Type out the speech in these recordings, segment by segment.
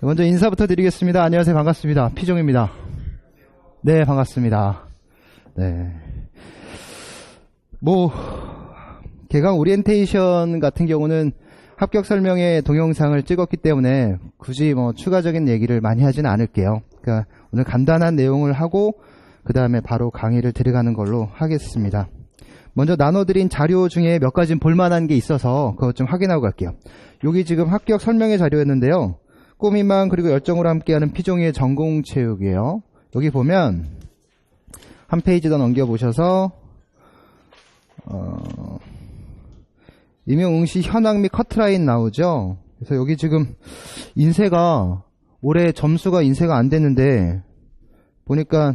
먼저 인사부터 드리겠습니다. 안녕하세요. 반갑습니다. 피종입니다. 네, 반갑습니다. 네. 개강 오리엔테이션 같은 경우는 합격 설명회 동영상을 찍었기 때문에 굳이 추가적인 얘기를 많이 하지는 않을게요. 그러니까 오늘 간단한 내용을 하고 그 다음에 바로 강의를 들어가는 걸로 하겠습니다. 먼저 나눠드린 자료 중에 몇 가지 볼만한 게 있어서 그것 좀 확인하고 갈게요. 여기 지금 합격 설명회 자료였는데요. 꿈이만 그리고 열정으로 함께하는 피종이의 전공체육이에요. 여기 보면 한 페이지 더 넘겨보셔서 임용응시 현황 및 커트라인 나오죠. 그래서 여기 지금 인쇄가 올해 점수가 인쇄가 안 됐는데 보니까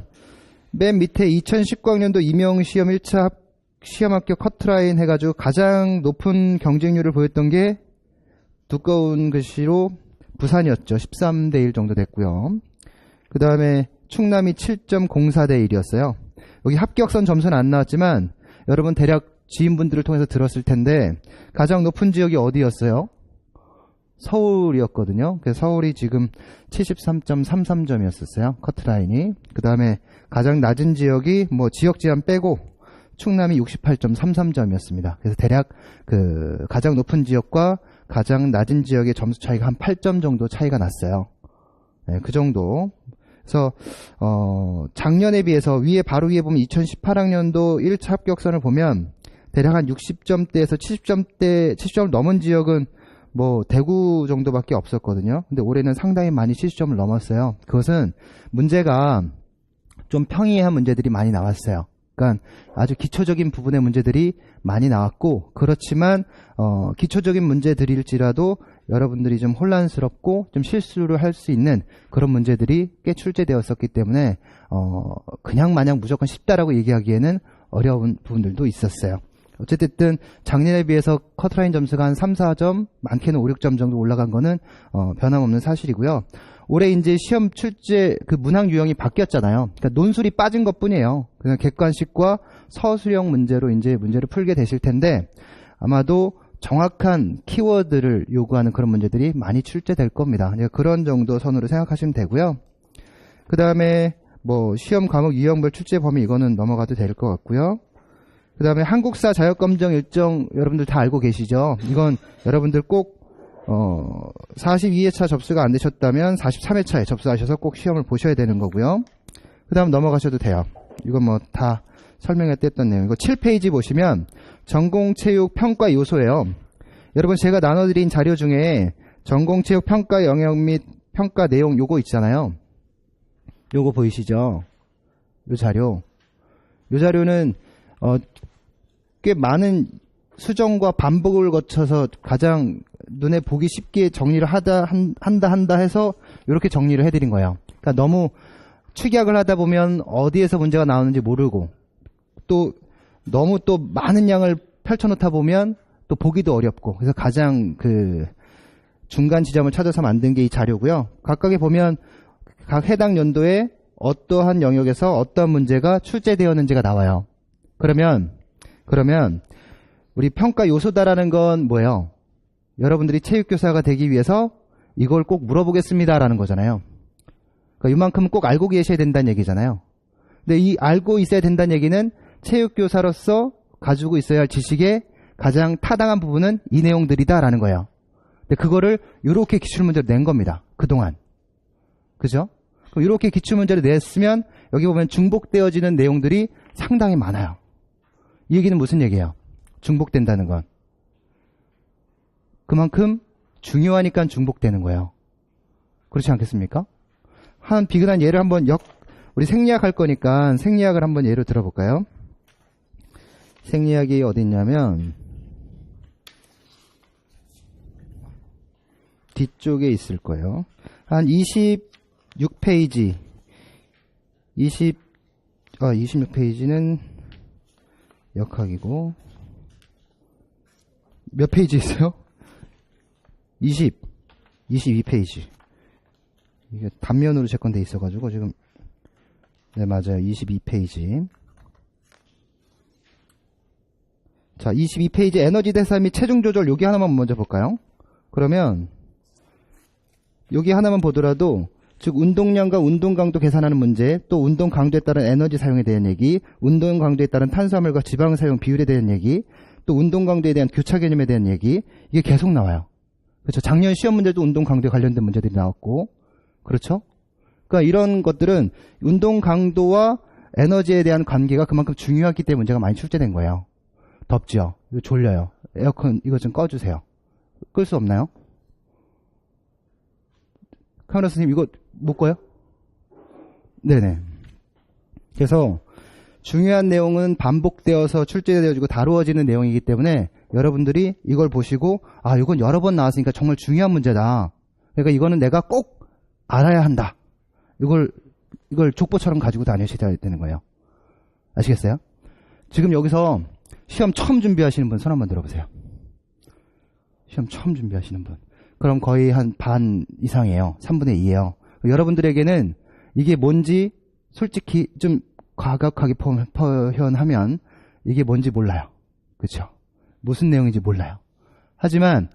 맨 밑에 2019학년도 임용시험 1차 시험 합격 커트라인 해가지고 가장 높은 경쟁률을 보였던 게 두꺼운 글씨로 부산이었죠. 13대 1 정도 됐고요. 그 다음에 충남이 7.04대 1이었어요. 여기 합격선 점수는 안 나왔지만 여러분 대략 지인분들을 통해서 들었을 텐데 가장 높은 지역이 어디였어요? 서울이었거든요. 그래서 서울이 지금 73.33점이었었어요. 커트라인이. 그 다음에 가장 낮은 지역이 지역 제한 빼고 충남이 68.33점이었습니다. 그래서 대략 가장 높은 지역과 가장 낮은 지역의 점수 차이가 한 8점 정도 차이가 났어요. 네, 그 정도. 그래서 작년에 비해서 바로 위에 보면 2018학년도 1차 합격선을 보면 대략 한 60점대에서 70점을 넘은 지역은 대구 정도밖에 없었거든요. 근데 올해는 상당히 많이 70점을 넘었어요. 그것은 문제가 좀 평이한 문제들이 많이 나왔어요. 그러니까 아주 기초적인 부분의 문제들이 많이 나왔고, 그렇지만 기초적인 문제들일지라도 여러분들이 좀 혼란스럽고 좀 실수를 할 수 있는 그런 문제들이 꽤 출제되었었기 때문에 그냥 마냥 무조건 쉽다라고 얘기하기에는 어려운 부분들도 있었어요. 어쨌든 작년에 비해서 커트라인 점수가 한 3, 4점, 많게는 5, 6점 정도 올라간 거는 변함없는 사실이고요. 올해 이제 시험 출제 문항 유형이 바뀌었잖아요. 그러니까 논술이 빠진 것뿐이에요. 그냥 객관식과 서술형 문제로 이제 문제를 풀게 되실 텐데 아마도 정확한 키워드를 요구하는 그런 문제들이 많이 출제될 겁니다. 그런 정도 선으로 생각하시면 되고요. 그 다음에 시험 과목 유형별 출제 범위 이거는 넘어가도 될 것 같고요. 그 다음에 한국사 자격검정 일정 여러분들 다 알고 계시죠? 이건 여러분들 꼭 42회차 접수가 안 되셨다면 43회차에 접수하셔서 꼭 시험을 보셔야 되는 거고요. 그 다음 넘어가셔도 돼요. 이건 다 설명회 때 했던 내용. 이거 7페이지 보시면 전공체육 평가 요소예요. 여러분 제가 나눠드린 자료 중에 전공체육 평가 영역 및 평가 내용 요거 있잖아요. 요거 보이시죠? 요 자료. 요 자료는 꽤 많은 수정과 반복을 거쳐서 가장 눈에 보기 쉽게 정리를 한다 해서 이렇게 정리를 해드린 거예요. 그러니까 너무 축약을 하다 보면 어디에서 문제가 나오는지 모르고 또 너무 또 많은 양을 펼쳐놓다 보면 또 보기도 어렵고 그래서 가장 중간 지점을 찾아서 만든 게 이 자료고요. 각각에 보면 각 해당 연도에 어떠한 영역에서 어떤 문제가 출제되었는지가 나와요. 그러면 우리 평가 요소다라는 건 뭐예요? 여러분들이 체육교사가 되기 위해서 이걸 꼭 물어보겠습니다라는 거잖아요. 그러니까 이만큼은 꼭 알고 계셔야 된다는 얘기잖아요. 근데 이 알고 있어야 된다는 얘기는 체육교사로서 가지고 있어야 할 지식의 가장 타당한 부분은 이 내용들이다라는 거예요. 근데 그거를 이렇게 기출문제로 낸 겁니다. 그동안. 그죠? 그럼 이렇게 기출문제를 냈으면 여기 보면 중복되어지는 내용들이 상당히 많아요. 이 얘기는 무슨 얘기예요? 중복된다는 건 그만큼 중요하니까 중복되는 거예요. 그렇지 않겠습니까? 한 비근한 예를 한번 우리 생리학 할 거니까 생리학을 한번 예로 들어볼까요? 생리학이 어디 있냐면 뒤쪽에 있을 거예요. 한 26페이지 26페이지는 역학이고 몇 페이지 있어요? 22페이지. 이게 단면으로 채권돼 있어가지고 지금 네 맞아요. 22페이지. 자, 22페이지 에너지 대사 및 체중 조절 여기 하나만 먼저 볼까요? 그러면 여기 하나만 보더라도 즉 운동량과 운동 강도 계산하는 문제, 또 운동 강도에 따른 에너지 사용에 대한 얘기, 운동 강도에 따른 탄수화물과 지방 사용 비율에 대한 얘기, 또 운동 강도에 대한 교차 개념에 대한 얘기, 이게 계속 나와요. 그렇죠. 작년 시험 문제도 운동 강도에 관련된 문제들이 나왔고, 그렇죠. 그러니까 이런 것들은 운동 강도와 에너지에 대한 관계가 그만큼 중요하기 때문에 문제가 많이 출제된 거예요. 덥죠? 이거 졸려요. 에어컨 이거 좀 꺼주세요. 끌 수 없나요? 카메라 선생님 이거 못 꺼요? 네네. 그래서 중요한 내용은 반복되어서 출제되어지고 다루어지는 내용이기 때문에 여러분들이 이걸 보시고 아 이건 여러 번 나왔으니까 정말 중요한 문제다. 그러니까 이거는 내가 꼭 알아야 한다. 이걸 족보처럼 가지고 다니셔야 되는 거예요. 아시겠어요? 지금 여기서 시험 처음 준비하시는 분 손 한번 들어보세요. 시험 처음 준비하시는 분. 그럼 거의 한 반 이상이에요. 3분의 2예요. 여러분들에게는 이게 뭔지 솔직히 좀 과격하게 표현하면 이게 뭔지 몰라요. 그렇죠? 무슨 내용인지 몰라요. 하지만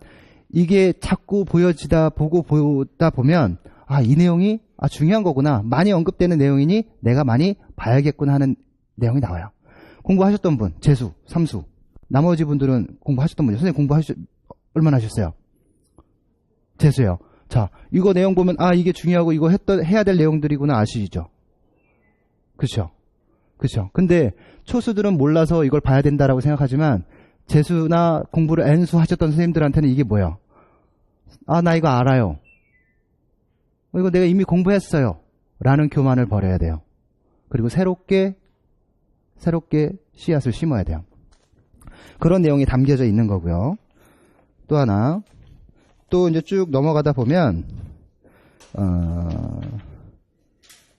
이게 자꾸 보고 보다 보면 아, 이 내용이 중요한 거구나. 많이 언급되는 내용이니 내가 많이 봐야겠구나 하는 내용이 나와요. 공부하셨던 분, 재수, 삼수. 나머지 분들은 공부하셨던 분이요. 선생님 얼마나 하셨어요? 재수요. 자, 이거 내용 보면 이게 중요하고 이거 해야 될 내용들이구나 아시죠? 그렇죠? 그렇죠. 근데 초수들은 몰라서 이걸 봐야 된다라고 생각하지만 재수나 공부를 N수 하셨던 선생님들한테는 이게 뭐예요? 나 이거 알아요. 이거 내가 이미 공부했어요. 라는 교만을 버려야 돼요. 그리고 새롭게 씨앗을 심어야 돼요. 그런 내용이 담겨져 있는 거고요. 또 하나, 또 이제 쭉 넘어가다 보면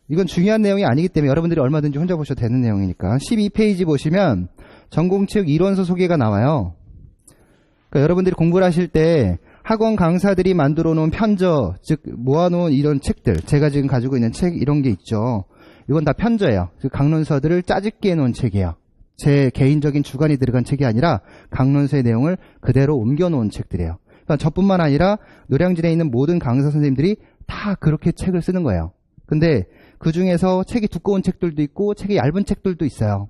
이건 중요한 내용이 아니기 때문에 여러분들이 얼마든지 혼자 보셔도 되는 내용이니까 12페이지 보시면 전공체육 이론서 소개가 나와요. 그러니까 여러분들이 공부를 하실 때 학원 강사들이 만들어 놓은 편저, 즉 모아놓은 이런 책들, 제가 지금 가지고 있는 책 이런 게 있죠. 이건 다 편저예요. 그 강론서들을 짜집게 해놓은 책이에요. 제 개인적인 주관이 들어간 책이 아니라 강론서의 내용을 그대로 옮겨놓은 책들이에요. 그러니까 저뿐만 아니라 노량진에 있는 모든 강사 선생님들이 다 그렇게 책을 쓰는 거예요. 근데 그 중에서 책이 두꺼운 책들도 있고 책이 얇은 책들도 있어요.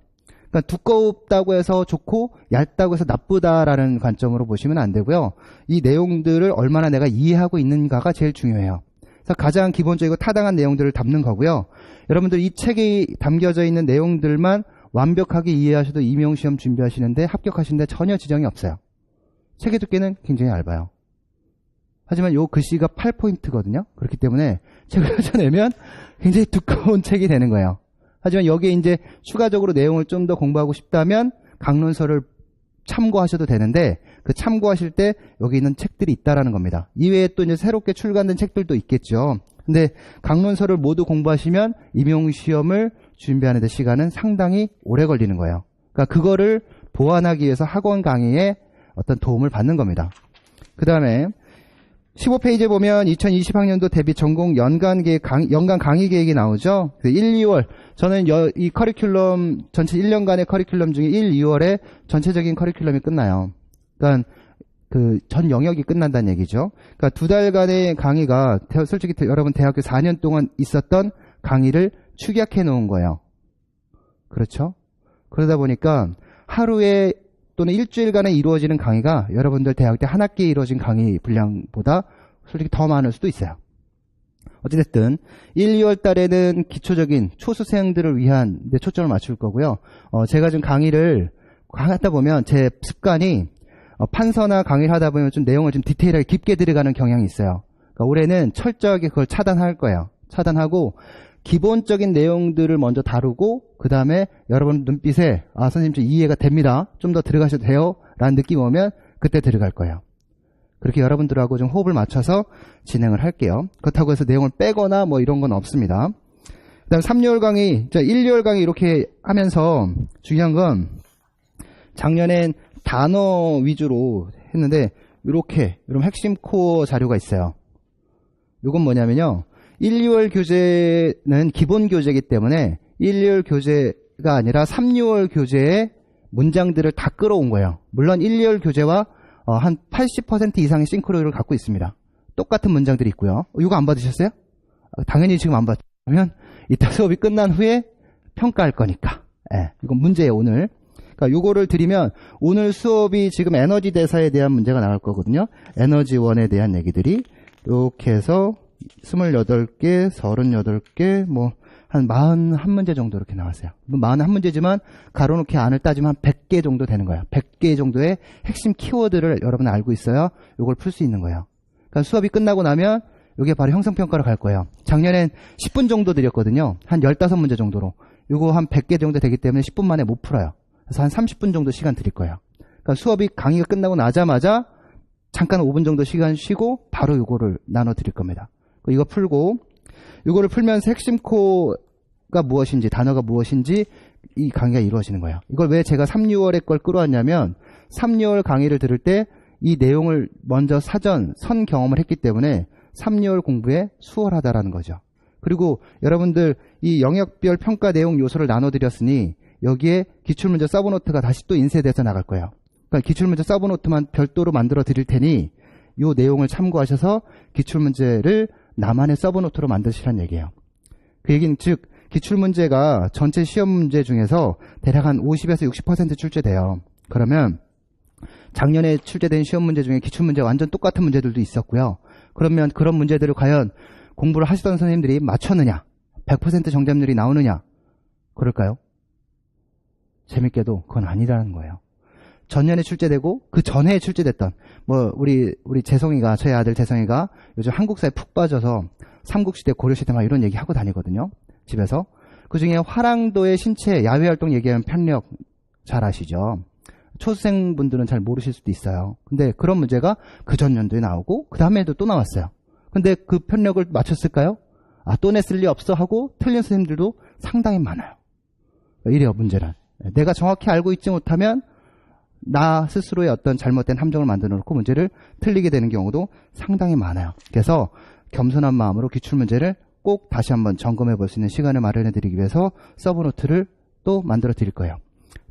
그러니까 두껍다고 해서 좋고 얇다고 해서 나쁘다라는 관점으로 보시면 안 되고요. 이 내용들을 얼마나 내가 이해하고 있는가가 제일 중요해요. 그래서 가장 기본적이고 타당한 내용들을 담는 거고요. 여러분들 이 책에 담겨져 있는 내용들만 완벽하게 이해하셔도 임용시험 준비하시는데 합격하시는데 전혀 지장이 없어요. 책의 두께는 굉장히 얇아요. 하지만 요 글씨가 8포인트거든요. 그렇기 때문에 책을 펼쳐내면 굉장히 두꺼운 책이 되는 거예요. 하지만 여기에 이제 추가적으로 내용을 좀 더 공부하고 싶다면 강론서를 참고하셔도 되는데 그 참고하실 때 여기 있는 책들이 있다라는 겁니다. 이외에 또 이제 새롭게 출간된 책들도 있겠죠. 근데 강론서를 모두 공부하시면 임용시험을 준비하는 데 시간은 상당히 오래 걸리는 거예요. 그러니까 그거를 보완하기 위해서 학원 강의에 어떤 도움을 받는 겁니다. 그 다음에 15페이지에 보면 2020학년도 대비 전공 연간 강의 계획이 나오죠. 1, 2월 저는 이 커리큘럼 전체 1년간의 커리큘럼 중에 1, 2월에 전체적인 커리큘럼이 끝나요. 그러니까 그 전 영역이 끝난다는 얘기죠. 그러니까 2달간의 강의가 솔직히 여러분 대학교 4년 동안 있었던 강의를 축약해 놓은 거예요. 그렇죠? 그러다 보니까 하루에 또는 일주일간에 이루어지는 강의가 여러분들 대학 때 한 학기에 이루어진 강의 분량보다 솔직히 더 많을 수도 있어요. 어찌됐든 1, 2월 달에는 기초적인 초수생들을 위한 데 초점을 맞출 거고요. 제가 지금 강의를 하다 보면 제 습관이 판서나 강의를 하다 보면 좀 내용을 좀 디테일하게 깊게 들어가는 경향이 있어요. 그러니까 올해는 철저하게 그걸 차단할 거예요. 차단하고 기본적인 내용들을 먼저 다루고 그 다음에 여러분 눈빛에 선생님 좀 이해가 됩니다. 좀 더 들어가셔도 돼요. 라는 느낌 오면 그때 들어갈 거예요. 그렇게 여러분들하고 좀 호흡을 맞춰서 진행을 할게요. 그렇다고 해서 내용을 빼거나 뭐 이런 건 없습니다. 그 다음 3개월 강의, 1, 2월 강의 이렇게 하면서 중요한 건 작년엔 단어 위주로 했는데 이렇게 여러분 핵심 코어 자료가 있어요. 이건 뭐냐면요. 1, 2월 교재는 기본 교재이기 때문에 1, 2월 교재가 아니라 3, 6월 교재의 문장들을 다 끌어온 거예요. 물론 1, 2월 교재와 한 80% 이상의 싱크로율을 갖고 있습니다. 똑같은 문장들이 있고요. 이거 안 받으셨어요? 당연히 지금 안 받죠. 그러면 이따 수업이 끝난 후에 평가할 거니까. 예, 이건 문제예요, 오늘. 그러니까 요거를 드리면 오늘 수업이 지금 에너지 대사에 대한 문제가 나올 거거든요. 에너지원에 대한 얘기들이 이렇게 해서 28개, 38개, 뭐 한 41문제 정도 이렇게 나왔어요. 41문제지만 가로놓기 안을 따지면 한 100개 정도 되는 거예요. 100개 정도의 핵심 키워드를 여러분 알고 있어야 이걸 풀 수 있는 거예요. 그러니까 수업이 끝나고 나면 이게 바로 형성평가로 갈 거예요. 작년엔 10분 정도 드렸거든요. 한 15문제 정도로. 이거 한 100개 정도 되기 때문에 10분 만에 못 풀어요. 그래서 한 30분 정도 시간 드릴 거예요. 그러니까 수업이 강의가 끝나고 나자마자 잠깐 5분 정도 시간 쉬고 바로 이거를 나눠 드릴 겁니다. 이거 풀고 이거를 풀면서 핵심 코가 무엇인지, 단어가 무엇인지 이 강의가 이루어지는 거예요. 이걸 왜 제가 3, 6월에 걸 끌어왔냐면 3, 6월 강의를 들을 때 이 내용을 먼저 사전 선 경험을 했기 때문에 3, 6월 공부에 수월하다라는 거죠. 그리고 여러분들 이 영역별 평가 내용 요소를 나눠드렸으니 여기에 기출문제 서브노트가 다시 또 인쇄돼서 나갈 거예요. 그러니까 기출문제 서브노트만 별도로 만들어 드릴 테니 이 내용을 참고하셔서 기출문제를 나만의 서브노트로 만드시라는 얘기예요. 그 얘기는 즉 기출문제가 전체 시험 문제 중에서 대략 한 50에서 60% 출제돼요. 그러면 작년에 출제된 시험 문제 중에 기출문제 완전 똑같은 문제들도 있었고요. 그러면 그런 문제들을 과연 공부를 하시던 선생님들이 맞췄느냐? 100% 정답률이 나오느냐? 그럴까요? 재밌게도 그건 아니라는 거예요. 전년에 출제되고 그 전에 출제됐던 뭐 우리 재성이가, 저희 아들 재성이가 요즘 한국사에 푹 빠져서 삼국시대, 고려시대 막 이런 얘기 하고 다니거든요. 집에서. 그중에 화랑도의 신체 야외활동 얘기하면 편력 잘 아시죠? 초수생분들은 잘 모르실 수도 있어요. 근데 그런 문제가 그 전년도에 나오고 그 다음에도 또 나왔어요. 근데 그 편력을 맞췄을까요? 또 냈을 리 없어 하고 틀린 선생님들도 상당히 많아요. 이래요, 문제는. 내가 정확히 알고 있지 못하면 나 스스로의 어떤 잘못된 함정을 만들어 놓고 문제를 틀리게 되는 경우도 상당히 많아요. 그래서 겸손한 마음으로 기출문제를 꼭 다시 한번 점검해 볼 수 있는 시간을 마련해 드리기 위해서 서브노트를 또 만들어 드릴 거예요.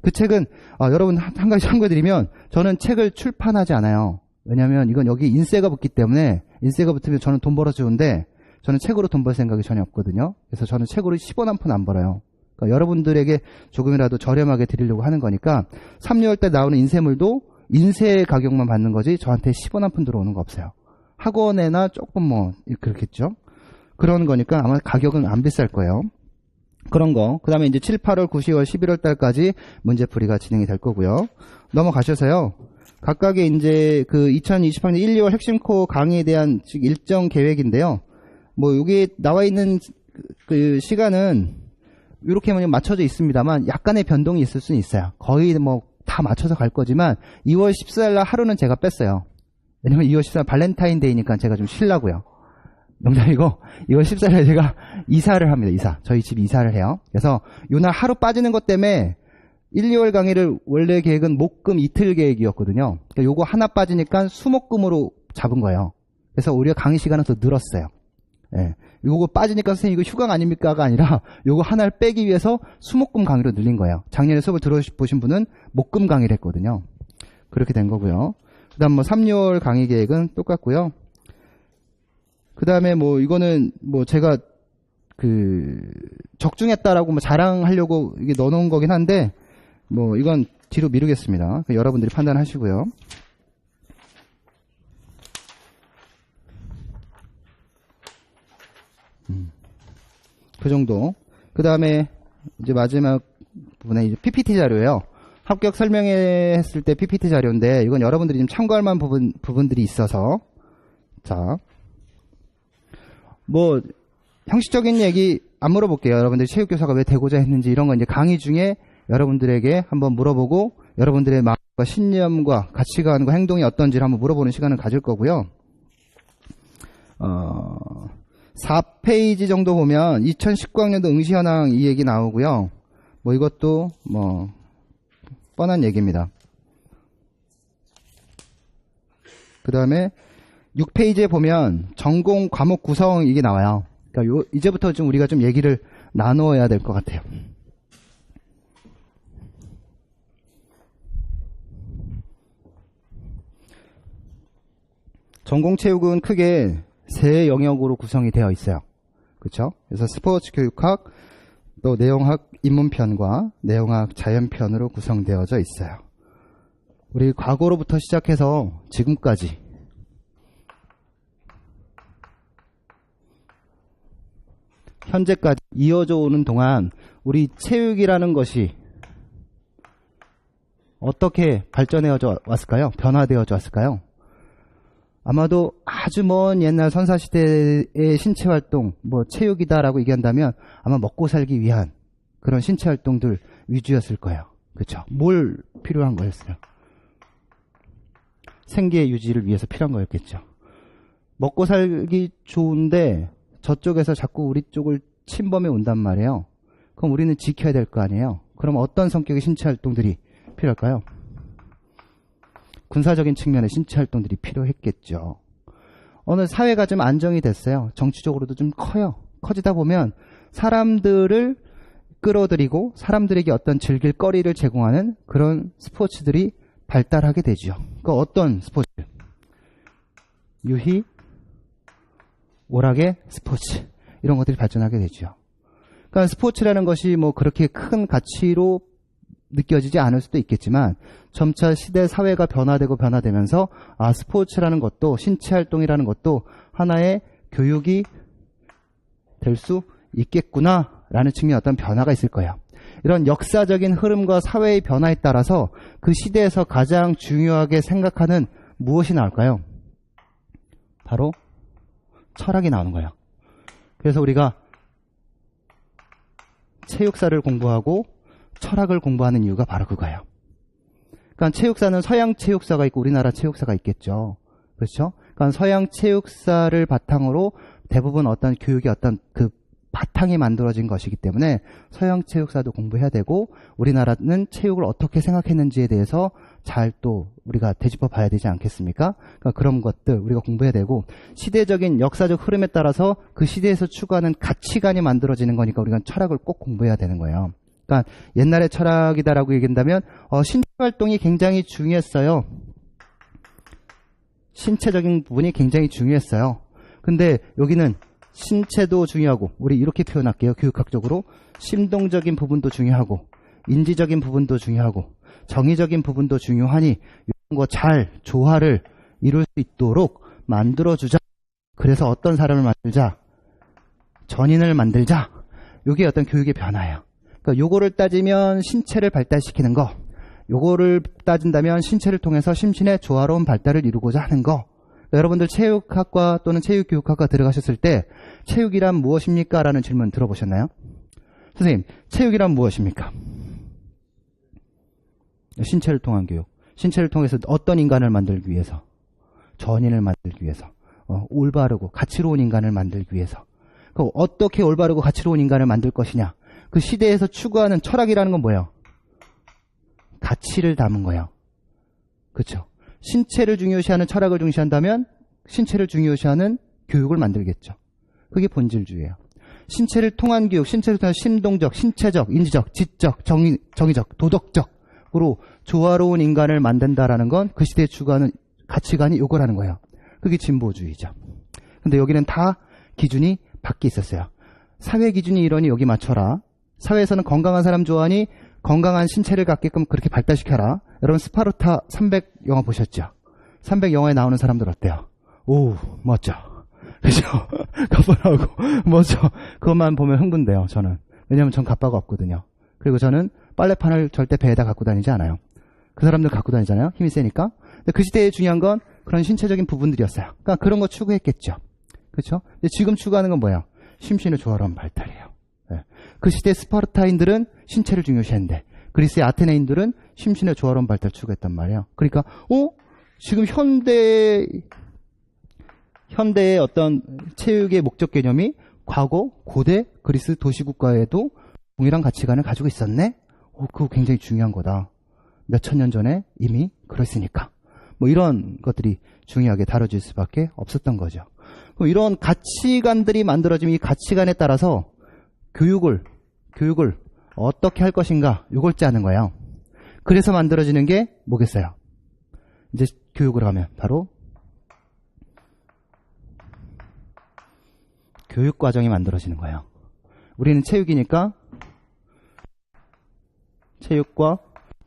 그 책은 여러분 한 가지 참고해 드리면 저는 책을 출판하지 않아요. 왜냐하면 이건 여기 인쇄가 붙기 때문에 인쇄가 붙으면 저는 돈 벌어 주는데 저는 책으로 돈 벌 생각이 전혀 없거든요. 그래서 저는 책으로 10원 한 푼 안 벌어요. 그러니까 여러분들에게 조금이라도 저렴하게 드리려고 하는 거니까 3, 6월 때 나오는 인쇄물도 인쇄 가격만 받는 거지 저한테 10원 한 푼 들어오는 거 없어요. 학원에나 조금 뭐 그렇겠죠. 그런 거니까 아마 가격은 안 비쌀 거예요. 그런 거. 그 다음에 이제 7, 8월, 9, 10월, 11월 달까지 문제풀이가 진행이 될 거고요. 넘어가셔서요. 각각의 이제 그 2020학년 1, 2월 핵심 코어 강의에 대한 일정 계획인데요. 뭐 여기 나와 있는 그 시간은 이렇게 맞춰져 있습니다만 약간의 변동이 있을 수는 있어요. 거의 뭐 다 맞춰서 갈 거지만 2월 14일 날 하루는 제가 뺐어요. 왜냐면 2월 14일 발렌타인데이니까 제가 좀 쉬려고요. 농담이고 2월 14일에 제가 이사를 합니다. 이사. 저희 집 이사를 해요. 그래서 요날 하루 빠지는 것 때문에 1, 2월 강의를 원래 계획은 목금 이틀 계획이었거든요. 그러니까 요거 하나 빠지니까 수목금으로 잡은 거예요. 그래서 오히려 강의 시간은 더 늘었어요. 예. 요거 빠지니까 선생님 이거 휴강 아닙니까가 아니라 요거 하나를 빼기 위해서 수목금 강의로 늘린 거예요. 작년에 수업을 들어보신 분은 목금 강의를 했거든요. 그렇게 된 거고요. 그 다음 뭐 3, 6월 강의 계획은 똑같고요. 그 다음에 뭐 이거는 뭐 제가 적중했다라고 뭐 자랑하려고 이게 넣어놓은 거긴 한데 뭐 이건 뒤로 미루겠습니다. 여러분들이 판단하시고요. 그 정도. 그 다음에 이제 마지막 부분에 이제 PPT 자료예요. 합격 설명회 했을 때 PPT 자료인데 이건 여러분들이 좀 참고할 만한 부분들이 있어서 자, 뭐 형식적인 얘기 안 물어볼게요. 여러분들이 체육교사가 왜 되고자 했는지 이런 건 이제 강의 중에 여러분들에게 한번 물어보고 여러분들의 마음과 신념과 가치관과 행동이 어떤지를 한번 물어보는 시간을 가질 거고요. 4페이지 정도 보면 2019학년도 응시현황 이 얘기 나오고요. 뭐 이것도 뭐 뻔한 얘기입니다. 그 다음에 6페이지에 보면 전공 과목 구성 이게 나와요. 그러니까 이제부터 좀 우리가 좀 얘기를 나누어야 될 것 같아요. 전공체육은 크게 세 영역으로 구성이 되어 있어요. 그렇죠? 그래서 스포츠 교육학, 또 내용학 입문편과 내용학 자연편으로 구성되어져 있어요. 우리 과거로부터 시작해서 지금까지 현재까지 이어져 오는 동안 우리 체육이라는 것이 어떻게 발전해져 왔을까요? 변화되어져 왔을까요? 아마도 아주 먼 옛날 선사시대의 신체활동, 체육이다라고 얘기한다면 아마 먹고 살기 위한 그런 신체활동들 위주였을 거예요. 그렇죠? 뭘 필요한 거였어요? 생계 유지를 위해서 필요한 거였겠죠. 먹고 살기 좋은데 저쪽에서 자꾸 우리 쪽을 침범해 온단 말이에요. 그럼 우리는 지켜야 될 거 아니에요. 그럼 어떤 성격의 신체활동들이 필요할까요? 군사적인 측면의 신체활동들이 필요했겠죠. 어느 사회가 좀 안정이 됐어요. 정치적으로도 좀 커요. 커지다 보면 사람들을 끌어들이고 사람들에게 어떤 즐길 거리를 제공하는 그런 스포츠들이 발달하게 되죠. 그 어떤 스포츠? 유희, 오락의 스포츠, 이런 것들이 발전하게 되죠. 그러니까 스포츠라는 것이 그렇게 큰 가치로 느껴지지 않을 수도 있겠지만 점차 시대 사회가 변화되면서 스포츠라는 것도 신체활동이라는 것도 하나의 교육이 될 수 있겠구나라는 측면의 어떤 변화가 있을 거예요. 이런 역사적인 흐름과 사회의 변화에 따라서 그 시대에서 가장 중요하게 생각하는 무엇이 나올까요? 바로 철학이 나오는 거예요. 그래서 우리가 체육사를 공부하고 철학을 공부하는 이유가 바로 그거예요. 그러니까 체육사는 서양 체육사가 있고 우리나라 체육사가 있겠죠. 그렇죠? 그러니까 서양 체육사를 바탕으로 대부분 어떤 교육의 어떤 그 바탕이 만들어진 것이기 때문에 서양 체육사도 공부해야 되고 우리나라는 체육을 어떻게 생각했는지에 대해서 잘 또 우리가 되짚어 봐야 되지 않겠습니까? 그러니까 그런 것들 우리가 공부해야 되고 시대적인 역사적 흐름에 따라서 그 시대에서 추구하는 가치관이 만들어지는 거니까 우리가 철학을 꼭 공부해야 되는 거예요. 그러니까 옛날의 철학이다라고 얘기한다면 신체활동이 굉장히 중요했어요. 신체적인 부분이 굉장히 중요했어요. 근데 여기는 신체도 중요하고 우리 이렇게 표현할게요. 교육학적으로 심동적인 부분도 중요하고 인지적인 부분도 중요하고 정의적인 부분도 중요하니 이런 거 잘 조화를 이룰 수 있도록 만들어주자. 그래서 어떤 사람을 만들자? 전인을 만들자. 이게 어떤 교육의 변화예요. 그러니까 요거를 따지면 신체를 발달시키는 거, 요거를 따진다면 신체를 통해서 심신의 조화로운 발달을 이루고자 하는 거. 그러니까 여러분들 체육학과 또는 체육교육학과 들어가셨을 때 체육이란 무엇입니까? 라는 질문 들어보셨나요? 선생님, 체육이란 무엇입니까? 신체를 통한 교육. 신체를 통해서 어떤 인간을 만들기 위해서? 전인을 만들기 위해서. 올바르고 가치로운 인간을 만들기 위해서. 그럼 어떻게 올바르고 가치로운 인간을 만들 것이냐? 그 시대에서 추구하는 철학이라는 건 뭐예요? 가치를 담은 거예요. 그렇죠? 신체를 중요시하는 철학을 중시한다면 신체를 중요시하는 교육을 만들겠죠. 그게 본질주의예요. 신체를 통한 교육, 신체를 통한 심동적, 신체적, 인지적, 지적, 정의적, 도덕적으로 조화로운 인간을 만든다라는 건 그 시대에 추구하는 가치관이 요거라는 거예요. 그게 진보주의죠. 근데 여기는 다 기준이 밖에 있었어요. 사회 기준이 이러니 여기 맞춰라. 사회에서는 건강한 사람 좋아하니 건강한 신체를 갖게끔 그렇게 발달시켜라. 여러분 스파르타 300 영화 보셨죠? 300 영화에 나오는 사람들 어때요? 오, 멋져. 그죠? 갑바하고 멋져. 그것만 보면 흥분돼요, 저는. 왜냐면 전 갑바가 없거든요. 그리고 저는 빨래판을 절대 배에다 갖고 다니지 않아요. 그 사람들 갖고 다니잖아요. 힘이 세니까. 근데 그 시대에 중요한 건 그런 신체적인 부분들이었어요. 그러니까 그런 거 추구했겠죠. 그렇죠? 근데 지금 추구하는 건 뭐예요? 심신의 조화로운 발달이에요. 네. 그 시대 스파르타인들은 신체를 중요시했는데 그리스의 아테네인들은 심신의 조화로운 발달 추구했단 말이에요. 그러니까 지금 현대의 어떤 체육의 목적 개념이 과거 고대 그리스 도시국가에도 동일한 가치관을 가지고 있었네? 그거 굉장히 중요한 거다. 몇천 년 전에 이미 그랬으니까. 이런 것들이 중요하게 다뤄질 수밖에 없었던 거죠. 그럼 이런 가치관들이 만들어지면 이 가치관에 따라서 교육을 어떻게 할 것인가 이걸 짜는 거예요. 그래서 만들어지는 게 뭐겠어요? 이제 교육을 하면 바로 교육과정이 만들어지는 거예요. 우리는 체육이니까 체육과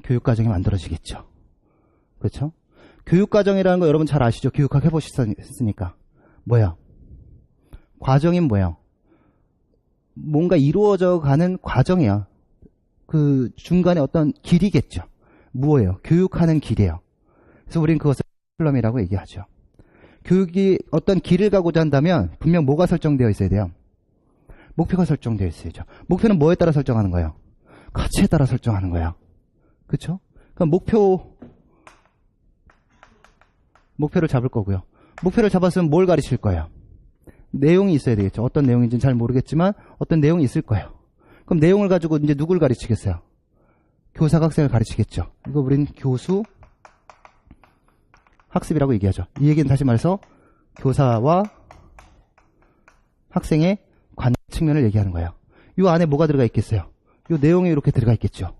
교육과정이 만들어지겠죠. 그렇죠? 교육과정이라는 거 여러분 잘 아시죠? 교육학 해보셨으니까. 뭐야? 과정이 뭐예요? 뭔가 이루어져 가는 과정이야. 그 중간에 어떤 길이겠죠. 뭐예요? 교육하는 길이에요. 그래서 우리는 그것을 커리큘럼이라고 얘기하죠. 교육이 어떤 길을 가고자 한다면 분명 뭐가 설정되어 있어야 돼요? 목표가 설정되어 있어야죠. 목표는 뭐에 따라 설정하는 거예요? 가치에 따라 설정하는 거예요. 그렇죠? 그럼 목표를 잡을 거고요. 목표를 잡았으면 뭘 가르칠 거예요? 내용이 있어야 되겠죠. 어떤 내용인지는 잘 모르겠지만 어떤 내용이 있을 거예요. 그럼 내용을 가지고 이제 누굴 가르치겠어요? 교사가 학생을 가르치겠죠. 이거 우린 교수 학습이라고 얘기하죠. 이 얘기는 다시 말해서 교사와 학생의 관계 측면을 얘기하는 거예요. 이 안에 뭐가 들어가 있겠어요? 이 내용이 이렇게 들어가 있겠죠.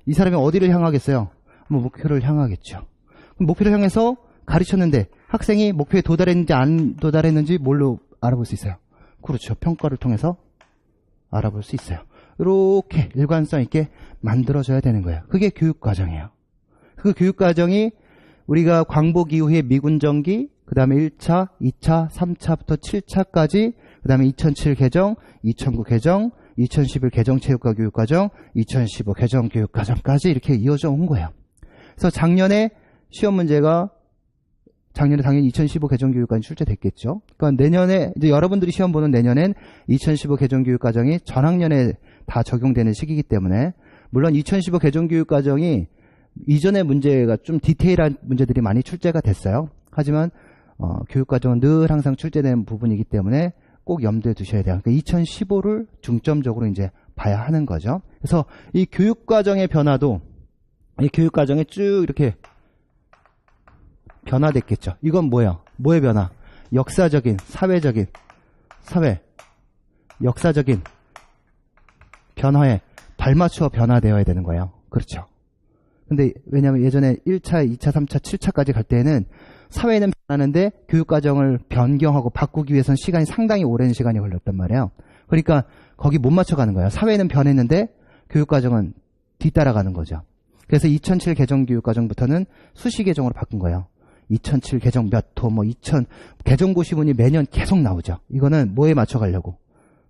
이 사람이 어디를 향하겠어요? 목표를 향하겠죠. 그럼 목표를 향해서 가르쳤는데 학생이 목표에 도달했는지 안 도달했는지 뭘로 알아볼 수 있어요? 그렇죠. 평가를 통해서 알아볼 수 있어요. 이렇게 일관성 있게 만들어져야 되는 거예요. 그게 교육과정이에요. 그 교육과정이 우리가 광복 이후에 미군정기, 그 다음에 1차, 2차, 3차부터 7차까지, 그 다음에 2007 개정, 2009 개정, 2011 개정 체육과 교육과정, 2015 개정 교육과정까지 이렇게 이어져 온 거예요. 그래서 작년에 시험 문제가 작년에 당연히 2015 개정 교육과정이 출제됐겠죠. 그러니까 내년에 이제 여러분들이 시험 보는 내년엔 2015 개정 교육과정이 전학년에 다 적용되는 시기이기 때문에 물론 2015 개정 교육과정이 이전의 문제가 좀 디테일한 문제들이 많이 출제가 됐어요. 하지만 교육과정은 늘 항상 출제되는 부분이기 때문에 꼭 염두에 두셔야 돼요. 그러니까 2015를 중점적으로 이제 봐야 하는 거죠. 그래서 이 교육과정의 변화도 이 교육과정에 쭉 이렇게 변화됐겠죠. 이건 뭐예요? 뭐의 변화? 역사적인, 사회적인, 역사적인 변화에 발맞추어 변화되어야 되는 거예요. 그렇죠. 근데 왜냐하면 예전에 1차, 2차, 3차, 7차까지 갈 때는 사회는 변하는데 교육과정을 변경하고 바꾸기 위해서는 시간이 상당히 오랜 시간이 걸렸단 말이에요. 그러니까 거기 못 맞춰가는 거예요. 사회는 변했는데 교육과정은 뒤따라가는 거죠. 그래서 2007 개정 교육과정부터는 수시 개정으로 바꾼 거예요. 2007 개정 몇 호, 2000 개정 고시문이 매년 계속 나오죠. 이거는 뭐에 맞춰가려고?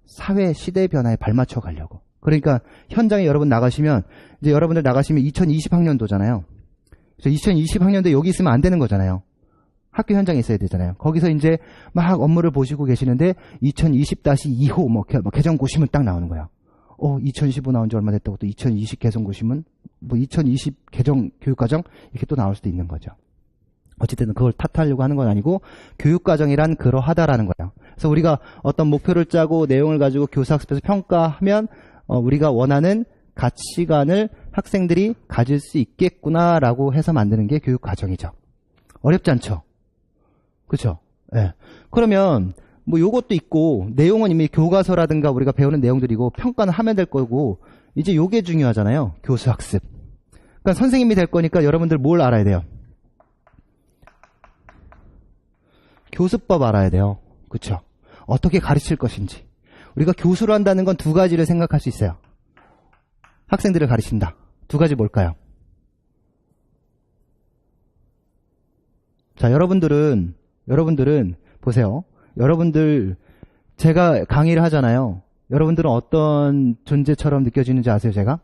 사회 시대 변화에 발맞춰 가려고. 그러니까 현장에 여러분 나가시면 이제 여러분들 나가시면 2020학년도잖아요. 그래서 2020학년도에 여기 있으면 안 되는 거잖아요. 학교 현장에 있어야 되잖아요. 거기서 이제 막 업무를 보시고 계시는데 2020-2호 개정 고시문 딱 나오는 거예요. 2015 나온 지 얼마 됐다고 또 2020 개정 고시문, 2020 개정 교육과정 이렇게 또 나올 수도 있는 거죠. 어쨌든 그걸 탓하려고 하는 건 아니고 교육과정이란 그러하다라는 거예요. 그래서 우리가 어떤 목표를 짜고 내용을 가지고 교사학습에서 평가하면 우리가 원하는 가치관을 학생들이 가질 수 있겠구나라고 해서 만드는 게 교육과정이죠. 어렵지 않죠? 그렇죠? 네. 그러면 요것도 있고 내용은 이미 교과서라든가 우리가 배우는 내용들이고 평가는 하면 될 거고 이제 요게 중요하잖아요. 교수학습. 그러니까 선생님이 될 거니까 여러분들 뭘 알아야 돼요? 교수법 알아야 돼요. 그렇죠? 어떻게 가르칠 것인지. 우리가 교수를 한다는 건 두 가지를 생각할 수 있어요. 학생들을 가르친다. 두 가지 뭘까요? 자, 여러분들은 보세요. 여러분들 제가 강의를 하잖아요. 여러분들은 어떤 존재처럼 느껴지는지 아세요, 제가?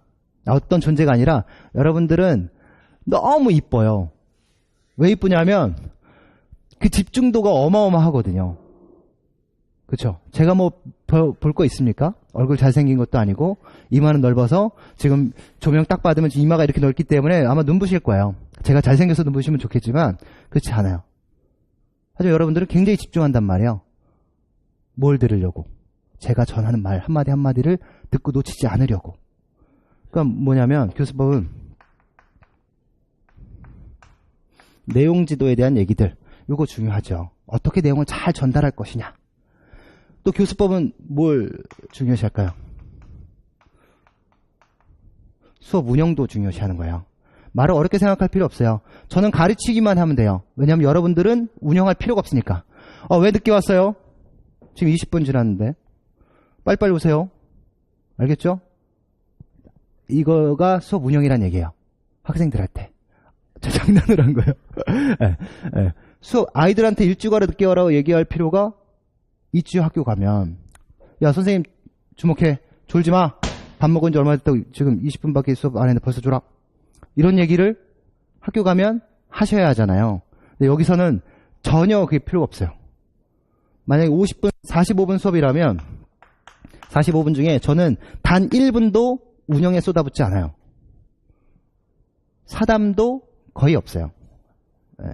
어떤 존재가 아니라 여러분들은 너무 이뻐요. 왜 이쁘냐면 그 집중도가 어마어마하거든요. 그렇죠? 제가 볼 거 있습니까? 얼굴 잘생긴 것도 아니고 이마는 넓어서 지금 조명 딱 받으면 이마가 이렇게 넓기 때문에 아마 눈부실 거예요. 제가 잘생겨서 눈부시면 좋겠지만 그렇지 않아요. 하지만 여러분들은 굉장히 집중한단 말이에요. 뭘 들으려고? 제가 전하는 말 한마디 한마디를 듣고 놓치지 않으려고. 그러니까 뭐냐면 교수법은 내용 지도에 대한 얘기들 이거 중요하죠. 어떻게 내용을 잘 전달할 것이냐. 또 교수법은 뭘 중요시할까요? 수업 운영도 중요시하는 거예요. 말을 어렵게 생각할 필요 없어요. 저는 가르치기만 하면 돼요. 왜냐하면 여러분들은 운영할 필요가 없으니까. 왜 늦게 왔어요? 지금 20분 지났는데. 빨리빨리 오세요. 알겠죠? 이거가 수업 운영이란 얘기예요. 학생들한테. 저 장난을 한 거예요. 네, 네. 수업, 아이들한테 일찍 와라 늦게 와라고 얘기할 필요가 있지요. 학교 가면. 야, 선생님 주목해. 졸지 마. 밥 먹은 지 얼마 됐다고 지금 20분밖에 수업 안 했는데 벌써 졸아. 이런 얘기를 학교 가면 하셔야 하잖아요. 근데 여기서는 전혀 그게 필요가 없어요. 만약에 50분, 45분 수업이라면 45분 중에 저는 단 1분도 운영에 쏟아붓지 않아요. 사담도 거의 없어요. 네.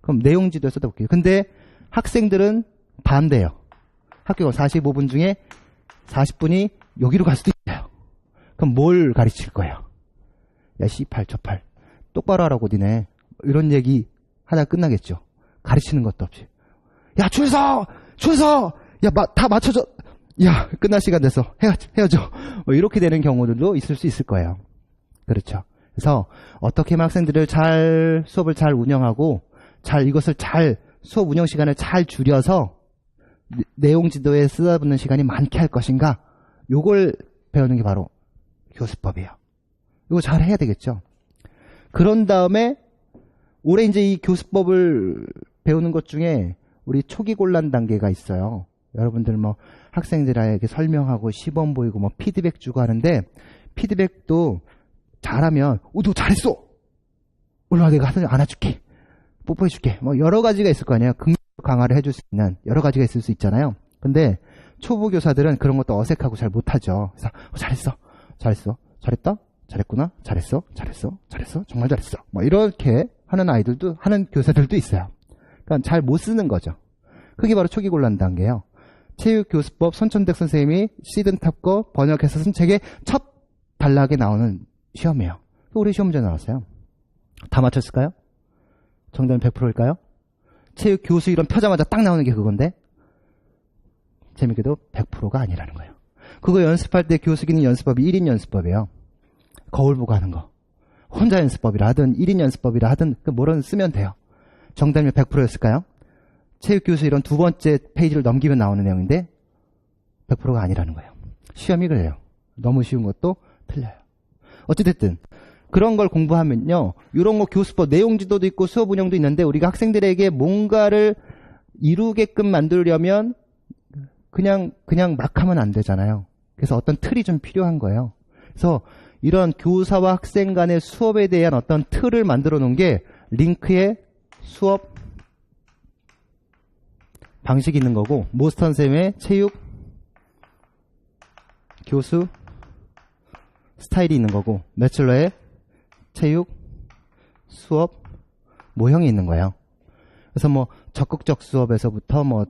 그럼 내용지도에 쏟아붓게요. 근데 학생들은 반대예요. 학교가 45분 중에 40분이 여기로 갈 수도 있어요. 그럼 뭘 가르칠 거예요? 야, C8, 저8. 똑바로 하라고, 니네. 이런 얘기 하다 끝나겠죠. 가르치는 것도 없이. 야, 줄 서! 줄 서! 야, 다 맞춰줘! 야, 끝날 시간 돼서 헤어져. 뭐 이렇게 되는 경우들도 있을 수 있을 거예요. 그렇죠. 그래서 어떻게 하면 학생들을 수업을 잘 운영하고, 이것을 수업 운영 시간을 잘 줄여서 내용 지도에 쏟아붓는 시간이 많게 할 것인가? 요걸 배우는 게 바로 교수법이에요. 이거 잘 해야 되겠죠. 그런 다음에 올해 이제 이 교수법을 배우는 것 중에 우리 초기 곤란 단계가 있어요. 여러분들 뭐 학생들에게 설명하고 시범 보이고 뭐 피드백 주고 하는데 피드백도 잘하면 너 잘했어. 올라와 내가 안아줄게. 뽀뽀해줄게. 뭐 여러 가지가 있을 거 아니에요. 긍정 강화를 해줄 수 있는 여러 가지가 있을 수 있잖아요. 근데 초보 교사들은 그런 것도 어색하고 잘 못하죠. 그래서 잘했어. 잘했다? 잘했구나? 잘했어? 정말 잘했어. 뭐 이렇게 하는 교사들도 있어요. 그러니까 잘 못 쓰는 거죠. 그게 바로 초기 곤란 단계예요. 체육교수법 손천택 선생님이 시든탑 거 번역해서 쓴 책의 첫 단락에 나오는 시험이에요. 우리 시험 문제 나왔어요. 다 맞췄을까요? 정답은 100%일까요? 체육교수 이름 펴자마자 딱 나오는 게 그건데 재밌게도 100%가 아니라는 거예요. 그거 연습할 때 교수기는 연습법이 1인 연습법이에요. 거울 보고 하는 거. 혼자 연습법이라 하든 1인 연습법이라 하든 뭐든 쓰면 돼요. 정답이 100%였을까요? 체육교수 이런 두 번째 페이지를 넘기면 나오는 내용인데 100%가 아니라는 거예요. 시험이 그래요. 너무 쉬운 것도 틀려요. 어찌됐든 그런 걸 공부하면요. 이런 거 교수법 내용 지도도 있고 수업 운영도 있는데 우리가 학생들에게 뭔가를 이루게끔 만들려면 그냥 막 하면 안 되잖아요. 그래서 어떤 틀이 좀 필요한 거예요. 그래서 이런 교사와 학생 간의 수업에 대한 어떤 틀을 만들어 놓은 게 링크에 수업 방식이 있는 거고 모스턴 쌤의 체육 교수 스타일이 있는 거고 매첼러의 체육 수업 모형이 있는 거예요. 그래서 뭐 적극적 수업에서부터 뭐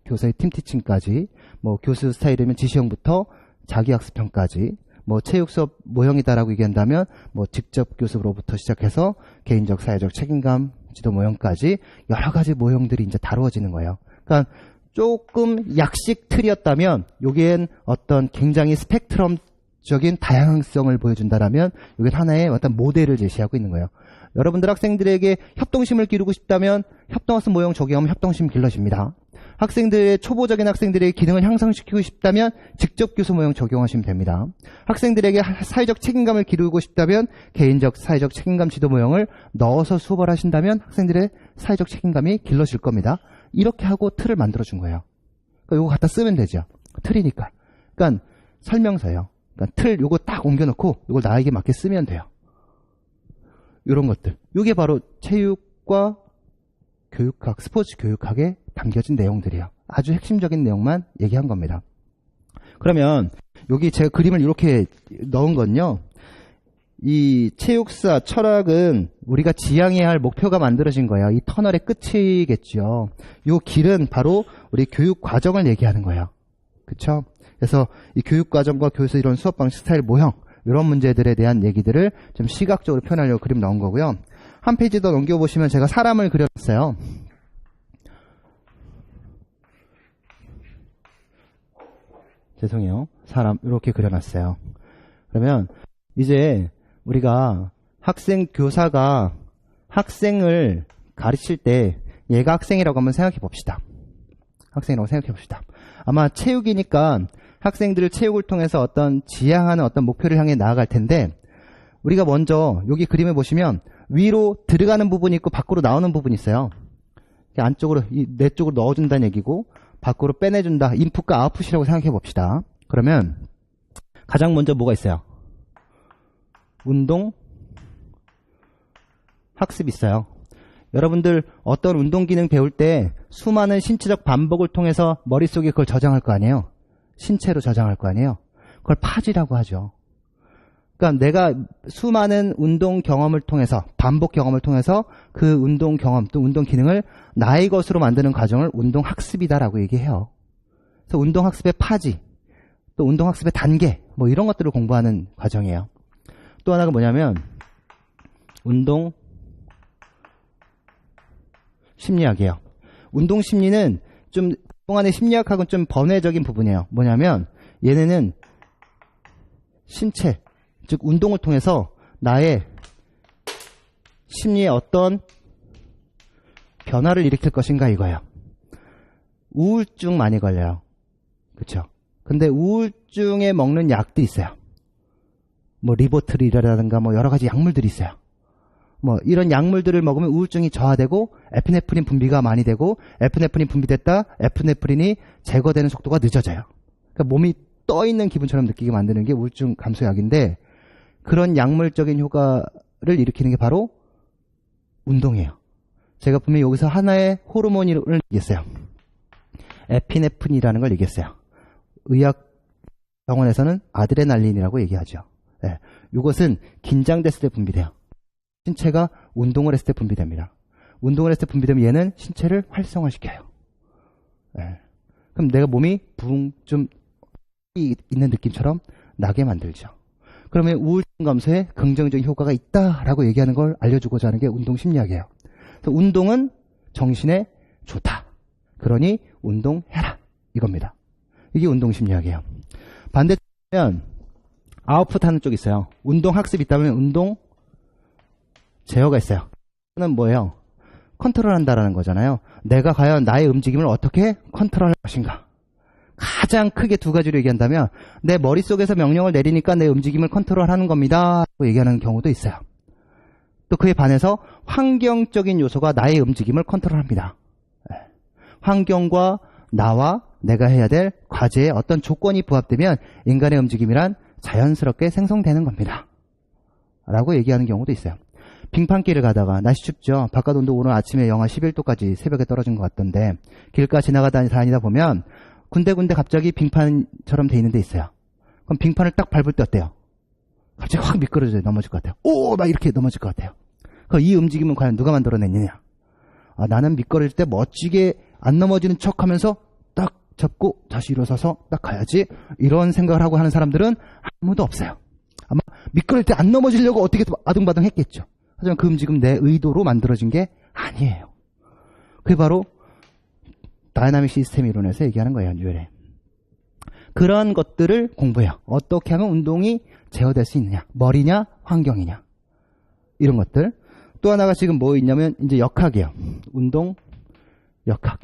교사의 팀티칭까지 뭐 교수 스타일이면 지시형부터 자기학습형까지 뭐 체육 수업 모형이다라고 얘기한다면 뭐 직접 교습으로부터 시작해서 개인적 사회적 책임감 지도 모형까지 여러 가지 모형들이 이제 다루어지는 거예요. 그러니까 조금 약식 틀이었다면 여기엔 어떤 굉장히 스펙트럼적인 다양성을 보여준다라면 여기는 하나의 어떤 모델을 제시하고 있는 거예요. 여러분들 학생들에게 협동심을 기르고 싶다면 협동학습 모형 적용하면 협동심 길러집니다. 학생들의 초보적인 학생들의 기능을 향상시키고 싶다면 직접 교수 모형 적용하시면 됩니다. 학생들에게 사회적 책임감을 기르고 싶다면 개인적 사회적 책임감 지도 모형을 넣어서 수업을 하신다면 학생들의 사회적 책임감이 길러질 겁니다. 이렇게 하고 틀을 만들어준 거예요. 그러니까 이거 갖다 쓰면 되죠. 틀이니까. 그러니까 설명서예요. 그러니까 틀 요거 딱 옮겨놓고 이걸 나에게 맞게 쓰면 돼요. 이런 것들. 이게 바로 체육과 교육학, 스포츠 교육학에 담겨진 내용들이에요. 아주 핵심적인 내용만 얘기한 겁니다. 그러면 여기 제가 그림을 이렇게 넣은 건요. 이 체육사 철학은 우리가 지향해야 할 목표가 만들어진 거예요. 이 터널의 끝이겠죠. 이 길은 바로 우리 교육 과정을 얘기하는 거예요. 그렇죠? 그래서 이 교육 과정과 교수 이론 수업 방식 스타일 모형 이런 문제들에 대한 얘기들을 좀 시각적으로 표현하려고 그림 넣은 거고요. 한 페이지 더 넘겨보시면 제가 사람을 그려놨어요. 죄송해요. 사람 이렇게 그려놨어요. 그러면 이제 우리가 학생을 가르칠 때 얘가 학생이라고 한번 생각해 봅시다. 학생이라고 생각해 봅시다. 아마 체육이니까 학생들을 체육을 통해서 어떤 지향하는 어떤 목표를 향해 나아갈 텐데, 우리가 먼저 여기 그림을 보시면 위로 들어가는 부분이 있고 밖으로 나오는 부분이 있어요. 안쪽으로, 내 쪽으로 넣어준다는 얘기고 밖으로 빼내준다. 인풋과 아웃풋이라고 생각해 봅시다. 그러면 가장 먼저 뭐가 있어요? 운동, 학습이 있어요. 여러분들 어떤 운동 기능 배울 때 수많은 신체적 반복을 통해서 머릿속에 그걸 저장할 거 아니에요? 신체로 저장할 거 아니에요? 그걸 파지라고 하죠. 그러니까 내가 수많은 운동 경험을 통해서, 반복 경험을 통해서 그 운동 경험 또 운동 기능을 나의 것으로 만드는 과정을 운동 학습이다라고 얘기해요. 그래서 운동 학습의 파지, 또 운동 학습의 단계, 뭐 이런 것들을 공부하는 과정이에요. 또 하나가 뭐냐면 운동 심리학이에요. 운동 심리는 좀 동안의 심리학하고는 좀 번외적인 부분이에요. 뭐냐면 얘네는 신체, 즉 운동을 통해서 나의 심리에 어떤 변화를 일으킬 것인가 이거예요. 우울증 많이 걸려요. 그렇죠? 근데 우울증에 먹는 약도 있어요. 뭐 리보트릴이라든가 뭐 여러 가지 약물들이 있어요. 뭐 이런 약물들을 먹으면 우울증이 저하되고 에피네프린 분비가 많이 되고, 에피네프린 분비됐다 에피네프린이 제거되는 속도가 늦어져요. 그러니까 몸이 떠 있는 기분처럼 느끼게 만드는 게 우울증 감소약인데, 그런 약물적인 효과를 일으키는 게 바로 운동이에요. 제가 분명히 여기서 하나의 호르몬을 얘기했어요. 에피네프린이라는 걸 얘기했어요. 의학 병원에서는 아드레날린이라고 얘기하죠. 네. 이것은 긴장됐을 때 분비돼요. 신체가 운동을 했을 때 분비됩니다. 운동을 했을 때 분비되면 얘는 신체를 활성화시켜요. 네. 그럼 내가 몸이 붕 좀 있는 느낌처럼 나게 만들죠. 그러면 우울증 감소에 긍정적인 효과가 있다라고 얘기하는 걸 알려주고자 하는 게 운동 심리학이에요. 그래서 운동은 정신에 좋다. 그러니 운동해라. 이겁니다. 이게 운동 심리학이에요. 반대쪽이면 아웃풋 하는 쪽이 있어요. 운동 학습이 있다면 운동 제어가 있어요. 이거는 뭐예요? 컨트롤한다라는 거잖아요. 내가 과연 나의 움직임을 어떻게 컨트롤할 것인가. 가장 크게 두 가지로 얘기한다면 내 머릿속에서 명령을 내리니까 내 움직임을 컨트롤하는 겁니다 라고 얘기하는 경우도 있어요. 또 그에 반해서 환경적인 요소가 나의 움직임을 컨트롤합니다. 환경과 나와 내가 해야 될 과제에 어떤 조건이 부합되면 인간의 움직임이란 자연스럽게 생성되는 겁니다 라고 얘기하는 경우도 있어요. 빙판길을 가다가 날씨 춥죠. 바깥 온도 오늘 아침에 영하 11도까지 새벽에 떨어진 것 같던데, 길가 다니다 보면 군데군데 갑자기 빙판처럼 돼 있는 데 있어요. 그럼 빙판을 딱 밟을 때 어때요? 갑자기 확 미끄러져요. 넘어질 것 같아요. 오! 막 이렇게 넘어질 것 같아요. 그럼 이 움직임은 과연 누가 만들어냈느냐? 나는 미끄러질 때 멋지게 안 넘어지는 척 하면서 딱 잡고 다시 일어서서 딱 가야지. 이런 생각을 하고 하는 사람들은 아무도 없어요. 아마 미끄러질 때 안 넘어지려고 어떻게 아둥바둥 했겠죠. 하지만 그 움직임 내 의도로 만들어진 게 아니에요. 그게 바로 다이나믹 시스템 이론에서 얘기하는 거예요. 뉴엘에. 그런 것들을 공부해요. 어떻게 하면 운동이 제어될 수 있느냐. 머리냐 환경이냐. 이런 것들. 또 하나가 지금 뭐 있냐면 이제 역학이에요. 운동 역학.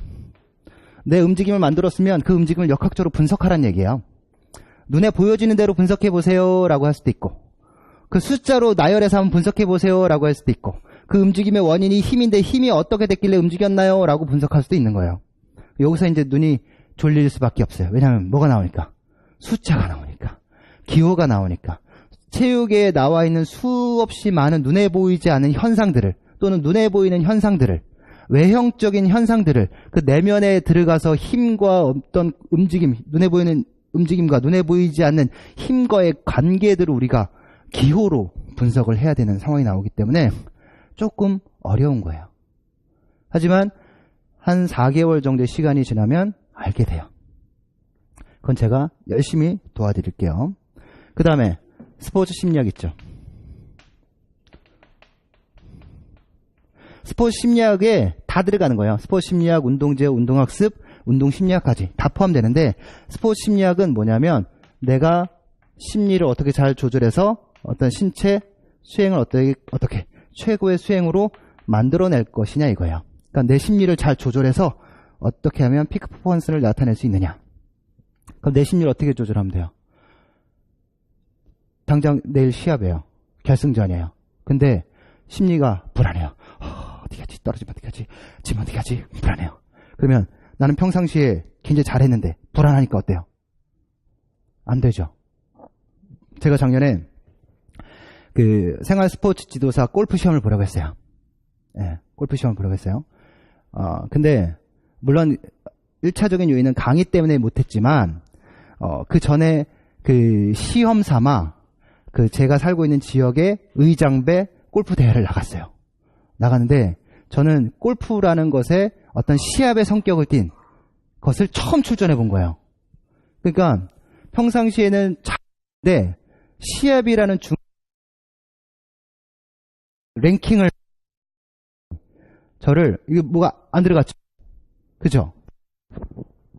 내 움직임을 만들었으면 그 움직임을 역학적으로 분석하라는 얘기예요. 눈에 보여지는 대로 분석해 보세요 라고 할 수도 있고, 그 숫자로 나열해서 한번 분석해 보세요 라고 할 수도 있고, 그 움직임의 원인이 힘인데 힘이 어떻게 됐길래 움직였나요 라고 분석할 수도 있는 거예요. 여기서 이제 눈이 졸릴 수밖에 없어요. 왜냐하면 뭐가 나오니까? 숫자가 나오니까. 기호가 나오니까. 체육에 나와 있는 수없이 많은 눈에 보이지 않은 현상들을, 또는 눈에 보이는 현상들을, 외형적인 현상들을 그 내면에 들어가서 힘과 어떤 움직임, 눈에 보이는 움직임과 눈에 보이지 않는 힘과의 관계들을 우리가 기호로 분석을 해야 되는 상황이 나오기 때문에 조금 어려운 거예요. 하지만 한 4개월 정도의 시간이 지나면 알게 돼요. 그건 제가 열심히 도와드릴게요. 그 다음에 스포츠 심리학 있죠. 스포츠 심리학에 다 들어가는 거예요. 스포츠 심리학, 운동제어, 운동학습, 운동심리학까지 다 포함되는데, 스포츠 심리학은 뭐냐면 내가 심리를 어떻게 잘 조절해서 어떤 신체 수행을 어떻게 최고의 수행으로 만들어낼 것이냐 이거예요. 그러니까 내 심리를 잘 조절해서 어떻게 하면 피크 퍼포먼스를 나타낼 수 있느냐. 그럼 내 심리를 어떻게 조절하면 돼요? 당장 내일 시합이에요. 결승전이에요. 근데 심리가 불안해요. 어떻게 하지? 떨어지면 어떻게 하지? 지면 어떻게 하지? 불안해요. 그러면 나는 평상시에 굉장히 잘했는데 불안하니까 어때요? 안 되죠. 제가 작년에 그 생활 스포츠 지도사 골프 시험을 보려고 했어요. 예, 골프 시험을 보려고 했어요. 근데 물론 1차적인 요인은 강의 때문에 못했지만 그 전에 그 시험 삼아 그 제가 살고 있는 지역의 의장배 골프 대회를 나갔어요. 나갔는데 저는 골프라는 것에 어떤 시합의 성격을 띤 것을 처음 출전해 본 거예요. 그러니까 평상시에는 잘했는데 시합이라는 랭킹을 저를 이거 뭐가 안 들어갔죠? 그죠?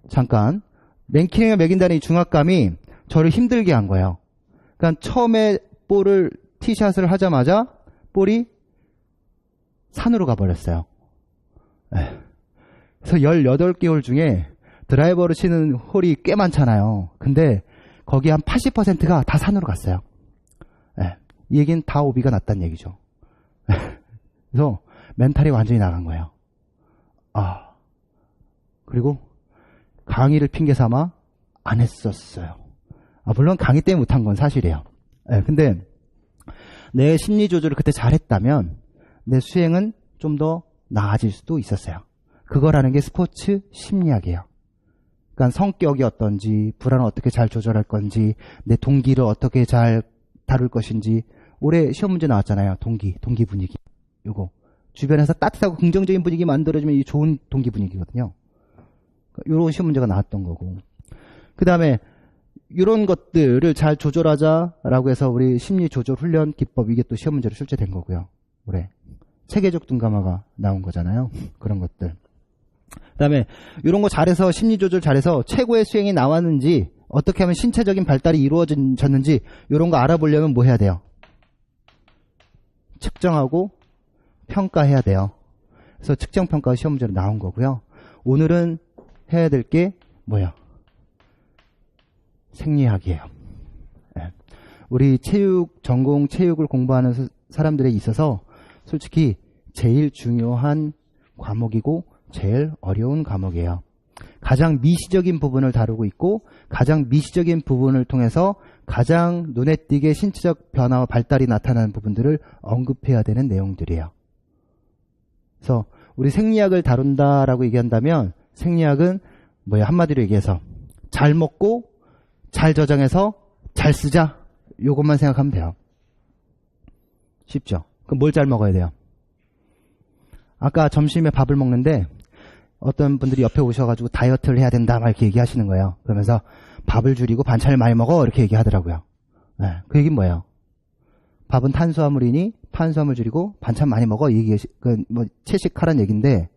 잠깐 랭킹을 매긴다는 이 중압감이 저를 힘들게 한 거예요. 그러니까 처음에 볼을 티샷을 하자마자 볼이 산으로 가버렸어요. 그래서 18개홀 중에 드라이버로 치는 홀이 꽤 많잖아요. 근데 거기 한 80%가 다 산으로 갔어요. 이 얘기는 다 오비가 났다는 얘기죠. 그래서 멘탈이 완전히 나간 거예요. 그리고 강의를 핑계 삼아 안 했었어요. 물론 강의 때문에 못한 건 사실이에요. 근데 내 심리 조절을 그때 잘했다면 내 수행은 좀 더 나아질 수도 있었어요. 그거라는 게 스포츠 심리학이에요. 그러니까 성격이 어떤지, 불안을 어떻게 잘 조절할 건지, 내 동기를 어떻게 잘 다룰 것인지. 올해 시험 문제 나왔잖아요. 동기 분위기. 요거 주변에서 따뜻하고 긍정적인 분위기 만들어주면 이 좋은 동기 분위기거든요. 요런 시험 문제가 나왔던 거고. 그 다음에 이런 것들을 잘 조절하자라고 해서 우리 심리 조절 훈련 기법, 이게 또 시험 문제로 출제된 거고요. 올해 체계적 둔감화가 나온 거잖아요. 그런 것들. 그 다음에 이런 거 잘해서 심리 조절 잘해서 최고의 수행이 나왔는지, 어떻게 하면 신체적인 발달이 이루어졌는지 이런 거 알아보려면 뭐 해야 돼요? 측정하고 평가해야 돼요. 그래서 측정평가 시험 문제로 나온 거고요. 오늘은 해야 될 게 뭐예요? 생리학이에요. 우리 전공 체육을 공부하는 사람들에 있어서 솔직히 제일 중요한 과목이고 제일 어려운 과목이에요. 가장 미시적인 부분을 다루고 있고 가장 미시적인 부분을 통해서 가장 눈에 띄게 신체적 변화와 발달이 나타나는 부분들을 언급해야 되는 내용들이에요. 그래서 우리 생리학을 다룬다라고 얘기한다면 생리학은 뭐예요? 한마디로 얘기해서 잘 먹고 잘 저장해서 잘 쓰자, 요것만 생각하면 돼요. 쉽죠? 그럼 뭘 잘 먹어야 돼요? 아까 점심에 밥을 먹는데 어떤 분들이 옆에 오셔가지고 다이어트를 해야 된다 막 이렇게 얘기하시는 거예요. 그러면서 밥을 줄이고 반찬을 많이 먹어 이렇게 얘기하더라고요. 그 얘기는 뭐예요? 밥은 탄수화물이니 탄수화물 줄이고 반찬 많이 먹어, 이 얘기, 뭐 채식하라는 얘기인데,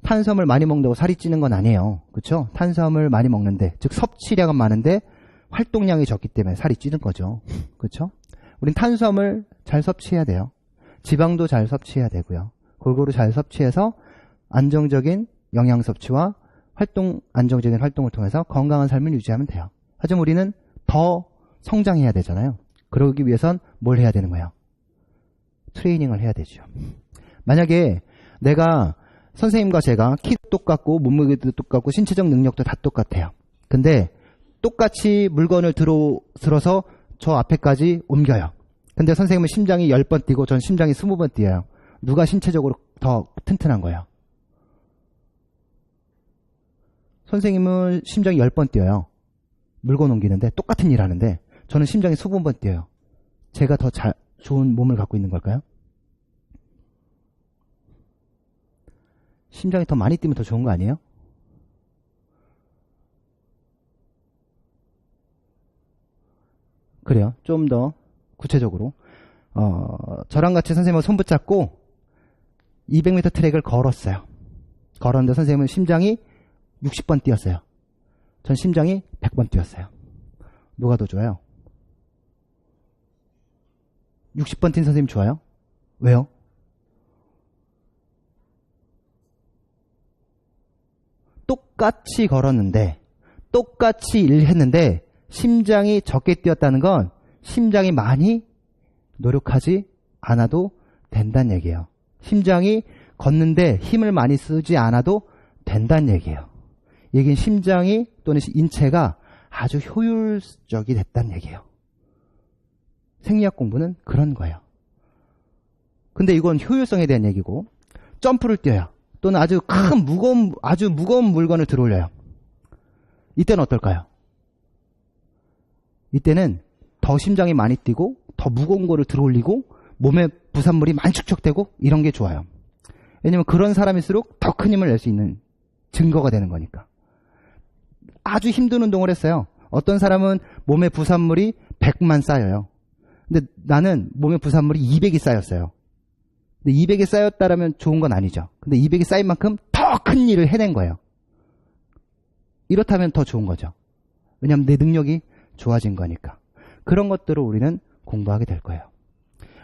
탄수화물 많이 먹는다고 살이 찌는 건 아니에요. 그렇죠? 탄수화물 많이 먹는데, 즉 섭취량은 많은데 활동량이 적기 때문에 살이 찌는 거죠. 그렇죠? 우린 탄수화물 잘 섭취해야 돼요. 지방도 잘 섭취해야 되고요. 골고루 잘 섭취해서 안정적인 영양 섭취와 안정적인 활동을 통해서 건강한 삶을 유지하면 돼요. 하지만 우리는 더 성장해야 되잖아요. 그러기 위해선 뭘 해야 되는 거예요? 트레이닝을 해야 되죠. 만약에 내가 선생님과 제가 키도 똑같고 몸무게도 똑같고 신체적 능력도 다 똑같아요. 근데 똑같이 물건을 들어서 저 앞에까지 옮겨요. 근데 선생님은 심장이 10번 뛰고 전 심장이 20번 뛰어요. 누가 신체적으로 더 튼튼한 거예요? 선생님은 심장이 10번 뛰어요. 물건 옮기는데 똑같은 일 하는데 저는 심장이 20번 뛰어요. 제가 더 좋은 몸을 갖고 있는 걸까요? 심장이 더 많이 뛰면 더 좋은 거 아니에요? 그래요. 좀 더 구체적으로 저랑 같이 선생님은 손 붙잡고 200m 트랙을 걸었어요. 걸었는데 선생님은 심장이 60번 뛰었어요. 전 심장이 100번 뛰었어요. 누가 더 좋아요? 60번 뛴 선생님 좋아요? 왜요? 똑같이 걸었는데 똑같이 일했는데 심장이 적게 뛰었다는 건 심장이 많이 노력하지 않아도 된다는 얘기예요. 심장이 걷는데 힘을 많이 쓰지 않아도 된다는 얘기예요. 얘기는 심장이 또는 인체가 아주 효율적이 됐다는 얘기예요. 생리학 공부는 그런 거예요. 근데 이건 효율성에 대한 얘기고, 점프를 뛰어요. 또는 아주 무거운 물건을 들어올려요. 이때는 어떨까요? 이때는 더 심장이 많이 뛰고 더 무거운 거를 들어올리고 몸에 부산물이 많이 축적되고 이런 게 좋아요. 왜냐면 그런 사람일수록 더 큰 힘을 낼 수 있는 증거가 되는 거니까. 아주 힘든 운동을 했어요. 어떤 사람은 몸에 부산물이 100만 쌓여요. 근데 나는 몸에 부산물이 200이 쌓였어요. 근데 200이 쌓였다라면 좋은 건 아니죠. 근데 200이 쌓인 만큼 더 큰 일을 해낸 거예요. 이렇다면 더 좋은 거죠. 왜냐하면 내 능력이 좋아진 거니까. 그런 것들을 우리는 공부하게 될 거예요.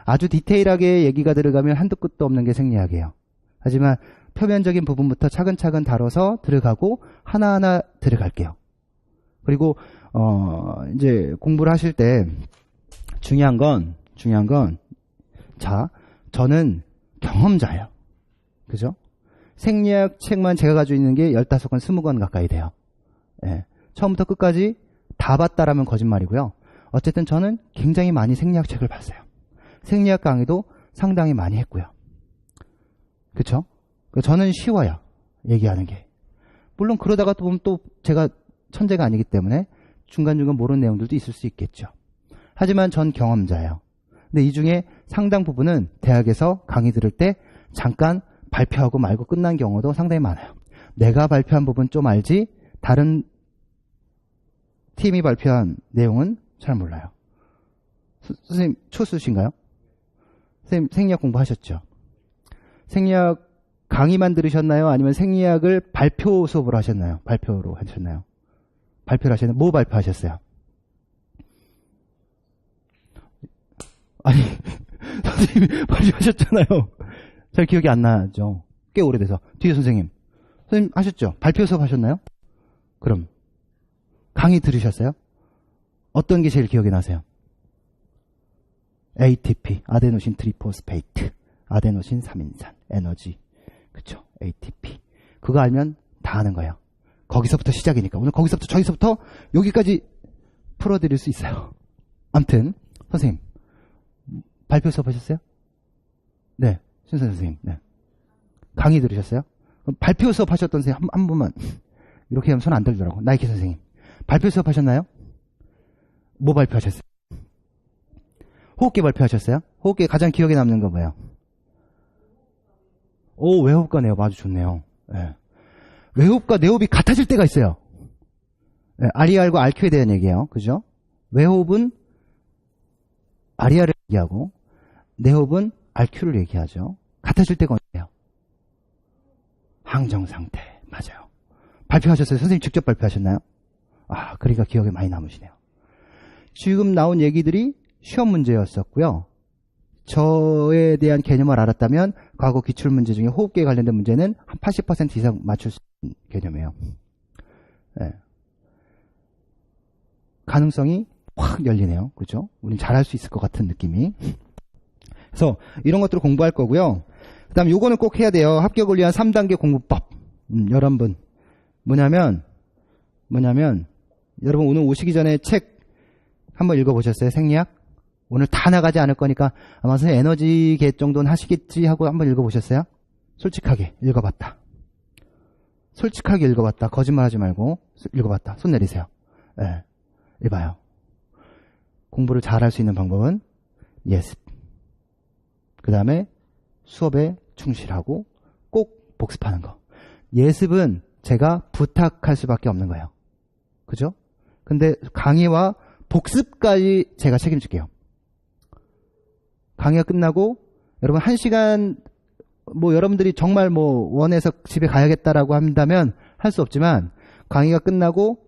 아주 디테일하게 얘기가 들어가면 한도 끝도 없는 게 생리학이에요. 하지만 표면적인 부분부터 차근차근 다뤄서 들어가고 하나하나 들어갈게요. 그리고 이제 공부를 하실 때 중요한 건 자, 저는 경험자예요. 그죠? 생리학 책만 제가 가지고 있는 게 15권, 20권 가까이 돼요. 예. 처음부터 끝까지 다 봤다라면 거짓말이고요. 어쨌든 저는 굉장히 많이 생리학 책을 봤어요. 생리학 강의도 상당히 많이 했고요. 그쵸? 저는 쉬워요. 얘기하는 게. 물론 그러다가 또 보면 또 제가 천재가 아니기 때문에 중간중간 모르는 내용들도 있을 수 있겠죠. 하지만 전 경험자예요. 근데 이 중에 상당 부분은 대학에서 강의 들을 때 잠깐 발표하고 말고 끝난 경우도 상당히 많아요. 내가 발표한 부분 좀 알지 다른 팀이 발표한 내용은 잘 몰라요. 선생님 초수신가요? 선생님 생리학 공부하셨죠? 생리학 강의만 들으셨나요? 아니면 생리학을 발표 수업으로 하셨나요? 발표로 하셨나요? 발표를 하셨나요? 뭐 발표하셨어요? 아니 선생님이 발표하셨잖아요. 잘 기억이 안 나죠? 꽤 오래돼서. 뒤에 선생님 하셨죠? 발표 수업 하셨나요? 그럼 강의 들으셨어요? 어떤 게 제일 기억이 나세요? ATP, 아데노신 트리포스페이트, 아데노신 3인산, 에너지. 그쵸? ATP. 그거 알면 다 아는 거예요. 거기서부터 시작이니까. 오늘 거기서부터 저기서부터 여기까지 풀어드릴 수 있어요. 아무튼 선생님 발표 수업 하셨어요? 네. 신선 선생님. 네. 강의 들으셨어요? 그럼 발표 수업 하셨던 선생님 한 분만. 이렇게 하면 손 안 들더라고. 나이키 선생님. 발표 수업 하셨나요? 뭐 발표하셨어요? 호흡기 발표하셨어요? 호흡기 가장 기억에 남는 거 뭐예요? 오, 외호흡과 내호흡 아주 좋네요. 네. 외호흡과 내호흡이 같아질 때가 있어요. 네, RER과 RQ에 대한 얘기예요. 그죠? 외호흡은 RER을 얘기하고 내호흡은 RQ를 얘기하죠. 같아질 때가 언제예요? 항정 상태. 맞아요. 발표하셨어요? 선생님 직접 발표하셨나요? 아, 그러니까 기억에 많이 남으시네요. 지금 나온 얘기들이 시험 문제였었고요. 저에 대한 개념을 알았다면 과거 기출문제 중에 호흡기에 관련된 문제는 한 80% 이상 맞출 수 있는 개념이에요. 네. 가능성이 확 열리네요. 그죠? 우린 잘할 수 있을 것 같은 느낌이. 그래서 이런 것들을 공부할 거고요. 그 다음 요거는 꼭 해야 돼요. 합격을 위한 3단계 공부법. 여러분 뭐냐면 여러분 오늘 오시기 전에 책 한번 읽어보셨어요? 생리학? 오늘 다 나가지 않을 거니까 아마 선생님 에너지계 정도는 하시겠지 하고 한번 읽어보셨어요? 솔직하게 읽어봤다. 솔직하게 읽어봤다. 거짓말하지 말고 읽어봤다. 손 내리세요. 네, 읽어봐요. 공부를 잘할 수 있는 방법은 예습. 그 다음에 수업에 충실하고 꼭 복습하는 거. 예습은 제가 부탁할 수밖에 없는 거예요. 그죠? 근데 강의와 복습까지 제가 책임질게요. 강의가 끝나고 여러분 1시간 여러분들이 정말 원해서 집에 가야겠다라고 한다면 할 수 없지만 강의가 끝나고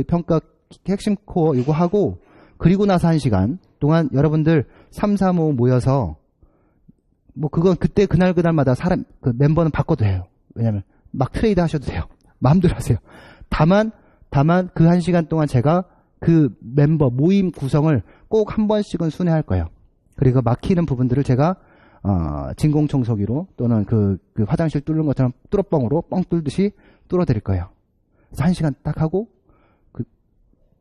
평가 핵심 코어 이거 하고 그리고 나서 1시간 동안 여러분들 3, 4, 5 모여서 그건 그때 그날마다 멤버는 바꿔도 해요. 왜냐면 막 트레이드 하셔도 돼요. 마음대로 하세요. 다만 그 1시간 동안 제가 그 멤버 모임 구성을 꼭 한 번씩은 순회할 거예요. 그리고 막히는 부분들을 제가 진공청소기로 또는 그 화장실 뚫는 것처럼 뚫어뻥으로 뻥 뚫듯이 뚫어드릴 거예요. 그래서 1시간 딱 하고 그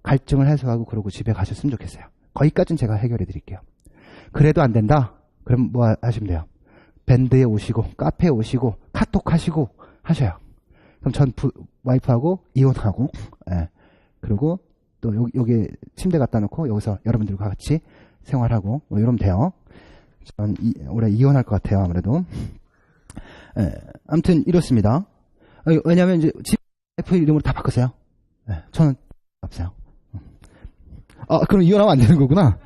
갈증을 해소하고 그러고 집에 가셨으면 좋겠어요. 거기까지는 제가 해결해 드릴게요. 그래도 안 된다? 그럼 뭐 하시면 돼요? 밴드에 오시고 카페에 오시고 카톡 하시고 하셔요. 그럼 전 와이프하고 이혼하고 그리고 또 여기 침대 갖다 놓고 여기서 여러분들과 같이 생활하고 뭐 이러면 돼요. 전 올해 이혼할 것 같아요. 아무래도. 아무튼 이렇습니다. 왜냐하면 이제 집 와이프 이름으로 다 바꾸세요. 저는 없어요. 그럼 이혼하면 안 되는 거구나.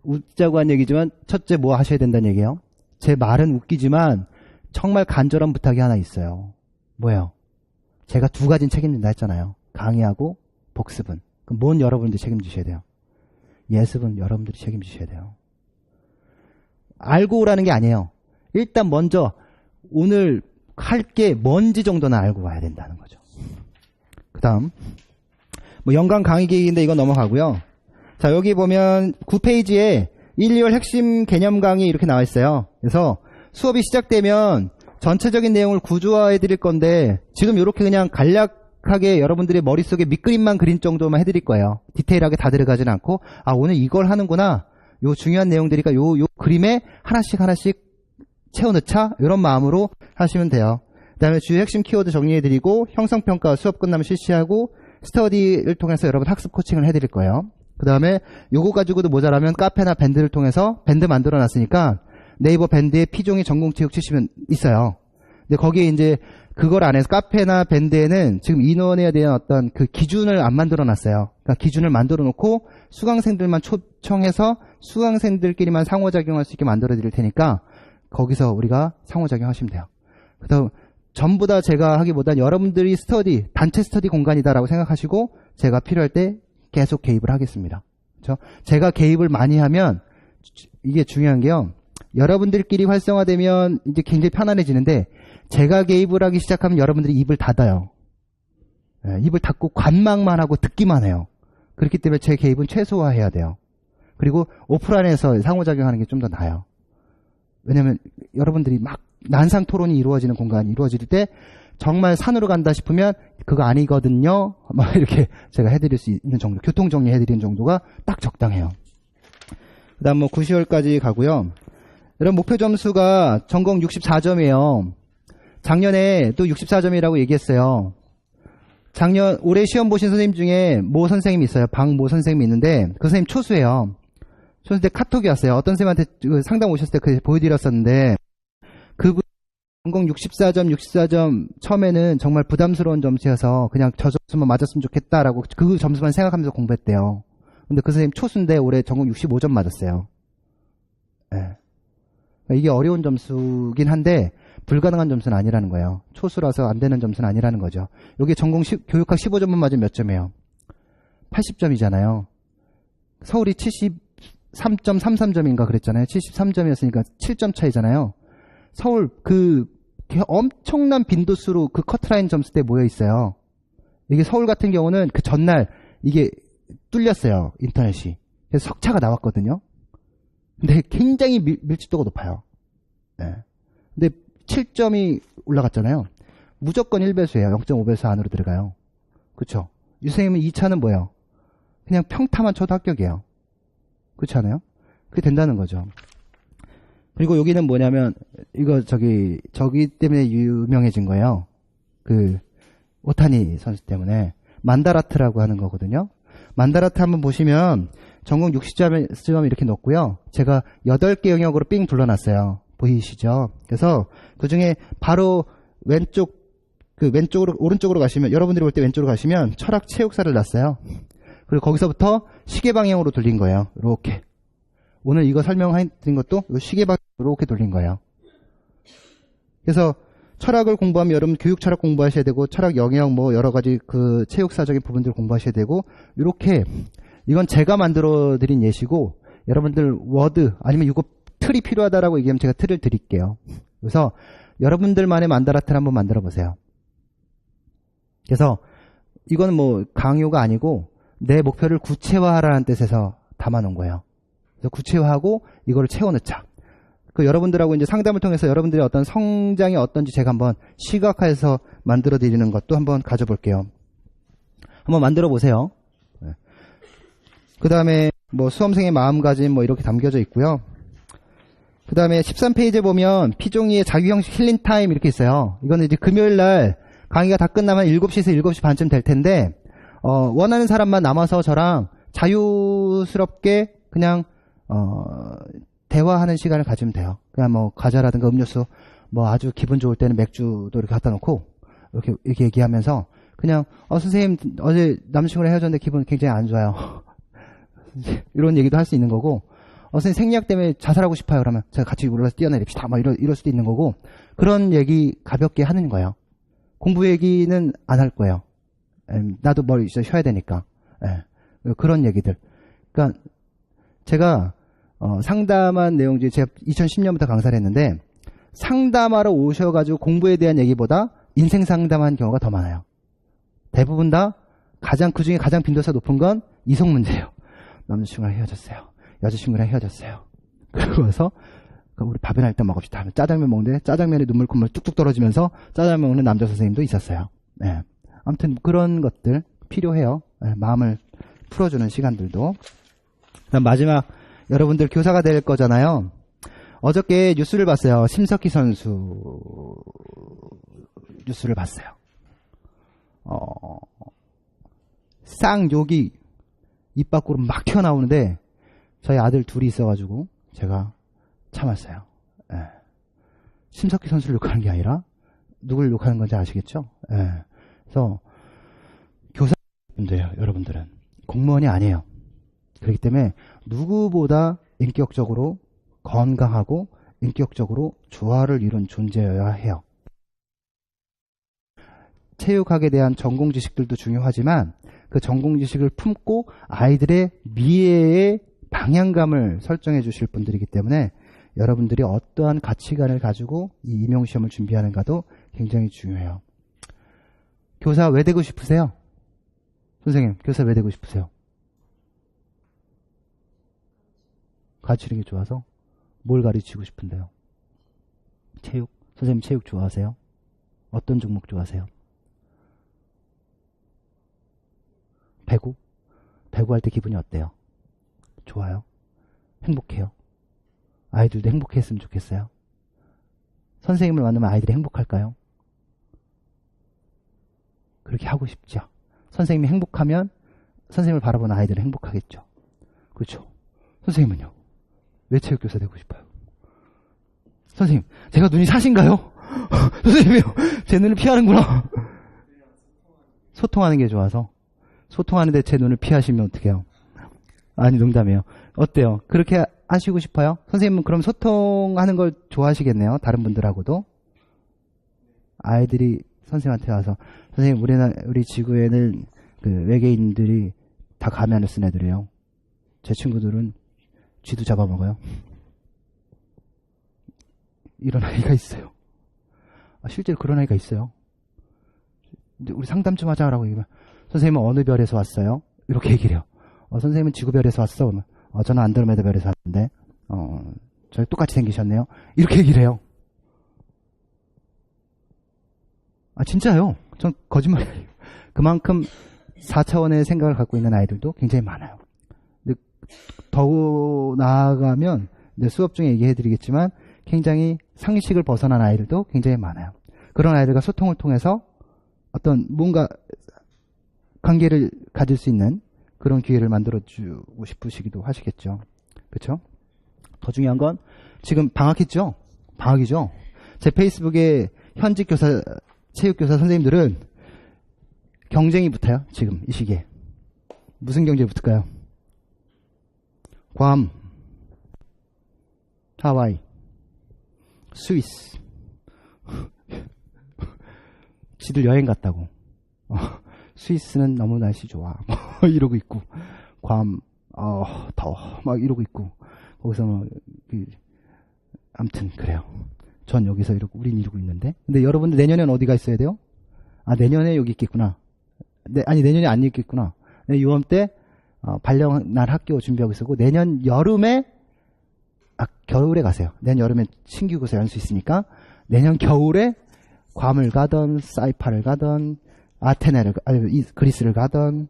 웃자고 한 얘기지만 첫째 뭐 하셔야 된다는 얘기예요. 제 말은 웃기지만 정말 간절한 부탁이 하나 있어요. 뭐예요? 제가 2가지는 책임진다 했잖아요. 강의하고 복습은. 그럼 뭔 여러분들이 책임지셔야 돼요? 예습은 여러분들이 책임지셔야 돼요. 알고 오라는 게 아니에요. 일단 먼저 오늘 할 게 뭔지 정도는 알고 와야 된다는 거죠. 그 다음 뭐 연간 강의 계획인데 이건 넘어가고요. 자, 여기 보면 9페이지에 1, 2월 핵심 개념 강의 이렇게 나와 있어요. 그래서 수업이 시작되면 전체적인 내용을 구조화해 드릴 건데 지금 이렇게 그냥 간략하게 여러분들의 머릿속에 밑그림만 그린 정도만 해드릴 거예요. 디테일하게 다 들어가진 않고 오늘 이걸 하는구나. 요 중요한 내용들이니까 요 그림에 하나씩 채워넣자. 이런 마음으로 하시면 돼요. 그 다음에 주요 핵심 키워드 정리해드리고 형성평가 수업 끝나면 실시하고 스터디를 통해서 여러분 학습 코칭을 해드릴 거예요. 그 다음에 요거 가지고도 모자라면 카페나 밴드를 통해서 밴드 만들어 놨으니까 네이버 밴드에 피종이 전공체육 치시면 있어요. 근데 거기에 이제 그걸 안 해서 카페나 밴드에는 지금 인원에 대한 어떤 그 기준을 안 만들어 놨어요. 그러니까 기준을 만들어 놓고 수강생들만 초청해서 수강생들끼리만 상호작용할 수 있게 만들어 드릴 테니까 거기서 우리가 상호작용 하시면 돼요. 그래서 전부 다 제가 하기보단 여러분들이 스터디, 단체 스터디 공간이다라고 생각하시고 제가 필요할 때 계속 개입을 하겠습니다. 그렇죠? 제가 개입을 많이 하면 이게 중요한 게요. 여러분들끼리 활성화되면 이제 굉장히 편안해지는데 제가 개입을 하기 시작하면 여러분들이 입을 닫아요. 입을 닫고 관망만 하고 듣기만 해요. 그렇기 때문에 제 개입은 최소화해야 돼요. 그리고 오프라인에서 상호작용하는 게 좀 더 나아요. 왜냐면 여러분들이 막 난상 토론이 이루어지는 공간이 이루어질 때 정말 산으로 간다 싶으면 그거 아니거든요. 막 이렇게 제가 해드릴 수 있는 정도, 교통 정리해드리는 정도가 딱 적당해요. 그 다음 9시월까지 가고요. 여러분 목표 점수가 전공 64점이에요. 작년에 또 64점이라고 얘기했어요. 올해 시험 보신 선생님 중에 모 선생님이 있어요. 박모 선생님이 있는데 그 선생님 초수예요. 초수인데 카톡이 왔어요. 어떤 선생님한테 상담 오셨을 때 그 보여드렸었는데 그분 전공 64점 처음에는 정말 부담스러운 점수여서 그냥 저 점수만 맞았으면 좋겠다라고 그 점수만 생각하면서 공부했대요. 근데 그 선생님 초수인데 올해 전공 65점 맞았어요. 네. 이게 어려운 점수긴 한데 불가능한 점수는 아니라는 거예요. 초수라서 안 되는 점수는 아니라는 거죠. 여기 전공 교육학 15점만 맞으면 몇 점이에요? 80점이잖아요. 서울이 73.33점인가 그랬잖아요. 73점이었으니까 7점 차이잖아요. 서울 그 엄청난 빈도수로 그 커트라인 점수대에 모여 있어요. 이게 서울 같은 경우는 그 전날 이게 뚫렸어요. 인터넷이. 그래서 석차가 나왔거든요. 근데 굉장히 밀집도가 높아요. 네. 근데 7점이 올라갔잖아요. 무조건 1배수예요. 0.5배수 안으로 들어가요. 그렇죠? 유선생님은 2차는 뭐예요? 그냥 평타만 쳐도 합격이에요. 그렇지 않아요? 그게 된다는 거죠. 그리고 여기는 뭐냐면 이거 저기 때문에 유명해진 거예요. 그 오타니 선수 때문에 만다라트라고 하는 거거든요. 만다라트 한번 보시면 전공 60점 이렇게 넣었고요. 제가 8개 영역으로 삥 둘러놨어요. 보이시죠? 그래서 그 중에 바로 왼쪽으로 오른쪽으로 가시면 여러분들이 볼 때 왼쪽으로 가시면 철학 체육사를 놨어요. 그리고 거기서부터 시계 방향으로 돌린 거예요. 이렇게. 오늘 이거 설명해드린 것도 시계 방향으로 이렇게 돌린 거예요. 그래서 철학을 공부하면 여러분 교육 철학 공부하셔야 되고 철학 영역 뭐 여러 가지 그 체육사적인 부분들을 공부하셔야 되고 이렇게 이건 제가 만들어 드린 예시고 여러분들 워드 아니면 이거 틀이 필요하다라고 얘기하면 제가 틀을 드릴게요. 그래서 여러분들만의 만다라트를 한번 만들어 보세요. 그래서 이거는 뭐 강요가 아니고 내 목표를 구체화하라는 뜻에서 담아놓은 거예요. 그래서 구체화하고 이거를 채워넣자. 그 여러분들하고 이제 상담을 통해서 여러분들의 어떤 성장이 어떤지 제가 한번 시각화해서 만들어 드리는 것도 한번 가져볼게요. 한번 만들어 보세요. 그 다음에 뭐 수험생의 마음가짐 뭐 이렇게 담겨져 있고요. 그 다음에 13페이지에 보면 피종이의 자기형식 힐링타임 이렇게 있어요. 이거는 이제 금요일날 강의가 다 끝나면 7시에서 7시 반쯤 될 텐데 원하는 사람만 남아서 저랑 자유스럽게 그냥 대화하는 시간을 가지면 돼요. 그냥 뭐 과자라든가 음료수 뭐 아주 기분 좋을 때는 맥주도 이렇게 갖다 놓고 이렇게 얘기하면서 그냥 선생님 어제 남자친구랑 헤어졌는데 기분 굉장히 안 좋아요. 이런 얘기도 할 수 있는 거고 선생님 생리학 때문에 자살하고 싶어요. 그러면 제가 같이 올라서 뛰어내립시다. 막 이럴 수도 있는 거고 그런 얘기 가볍게 하는 거예요. 공부 얘기는 안 할 거예요. 나도 머리 쉬어야 되니까. 그런 얘기들. 그러니까 제가 상담한 내용 중에 제가 2010년부터 강사를 했는데 상담하러 오셔가지고 공부에 대한 얘기보다 인생 상담한 경우가 더 많아요. 대부분 다 그중에 가장 빈도수가 높은 건 이성 문제예요. 남자친구랑 헤어졌어요. 여자친구랑 헤어졌어요. 그러고 와서 우리 밥이나 일단 먹읍시다 하면 짜장면 먹는데 짜장면에 눈물 콧물 뚝뚝 떨어지면서 짜장면 먹는 남자 선생님도 있었어요. 아무튼 그런 것들 필요해요. 마음을 풀어주는 시간들도. 그다음 마지막 여러분들 교사가 될 거잖아요. 어저께 뉴스를 봤어요. 심석희 선수 뉴스를 봤어요. 쌍욕이 입 밖으로 막 튀어나오는데 저희 아들 둘이 있어가지고 제가 참았어요. 심석희 선수를 욕하는 게 아니라 누굴 욕하는 건지 아시겠죠? 그래서 교사분들이에요. 여러분들은 공무원이 아니에요. 그렇기 때문에 누구보다 인격적으로 건강하고 인격적으로 조화를 이룬 존재여야 해요. 체육학에 대한 전공 지식들도 중요하지만 그 전공 지식을 품고 아이들의 미래의 방향감을 설정해 주실 분들이기 때문에 여러분들이 어떠한 가치관을 가지고 이 임용시험을 준비하는가도 굉장히 중요해요. 교사 왜 되고 싶으세요? 선생님, 교사 왜 되고 싶으세요? 가르치는 게 좋아서? 뭘 가르치고 싶은데요? 체육? 선생님 체육 좋아하세요? 어떤 종목 좋아하세요? 배구? 배구 할 때 기분이 어때요? 좋아요? 행복해요? 아이들도 행복했으면 좋겠어요? 선생님을 만나면 아이들이 행복할까요? 그렇게 하고 싶죠. 선생님이 행복하면 선생님을 바라보는 아이들은 행복하겠죠. 그렇죠? 선생님은요? 왜 체육교사 되고 싶어요? 선생님, 제가 눈이 사신가요? 선생님이요, 제 눈을 피하는구나. 소통하는 게 좋아서. 소통하는데 제 눈을 피하시면 어떡해요? 아니, 농담이에요. 어때요? 그렇게 하시고 싶어요? 선생님은 그럼 소통하는 걸 좋아하시겠네요? 다른 분들하고도. 아이들이 선생님한테 와서 선생님, 우리 지구에는 그 외계인들이 다 가면을 쓴 애들이에요. 제 친구들은 쥐도 잡아먹어요. 이런 아이가 있어요. 실제로 그런 아이가 있어요. 근데 우리 상담 좀 하자라고 얘기하면 선생님은 어느 별에서 왔어요? 이렇게 얘기를 해요. 선생님은 지구별에서 왔어? 그러면 저는 안드로메다 별에서 왔는데 저희 똑같이 생기셨네요. 이렇게 얘기를 해요. 진짜요. 전 거짓말이에요. 그만큼 4차원의 생각을 갖고 있는 아이들도 굉장히 많아요. 근데 더 나아가면 수업 중에 얘기해드리겠지만 굉장히 상식을 벗어난 아이들도 굉장히 많아요. 그런 아이들과 소통을 통해서 어떤 뭔가 관계를 가질 수 있는 그런 기회를 만들어주고 싶으시기도 하시겠죠. 그렇죠? 더 중요한 건 지금 방학했죠? 방학이죠? 제 페이스북에 현직 교사, 체육교사 선생님들은 경쟁이 붙어요. 지금 이 시기에. 무슨 경쟁이 붙을까요? 괌, 하와이, 스위스. 지들 여행 갔다고. 스위스는 너무 날씨 좋아. 이러고 있고. 괌, 더워. 막 이러고 있고. 거기서 아무튼 그래요. 전 여기서 이러고, 우린 이러고 있는데. 근데 여러분들 내년엔 어디가 있어야 돼요? 내년에 여기 있겠구나. 아니 내년에 안 읽겠구나. 6월 때 발령날 학교 준비하고 있었고 내년 여름에 겨울에 가세요. 내년 여름에 신규고사 연수 있으니까 내년 겨울에 괌을 가던 사이파를 가던 아테네를 그리스를 가던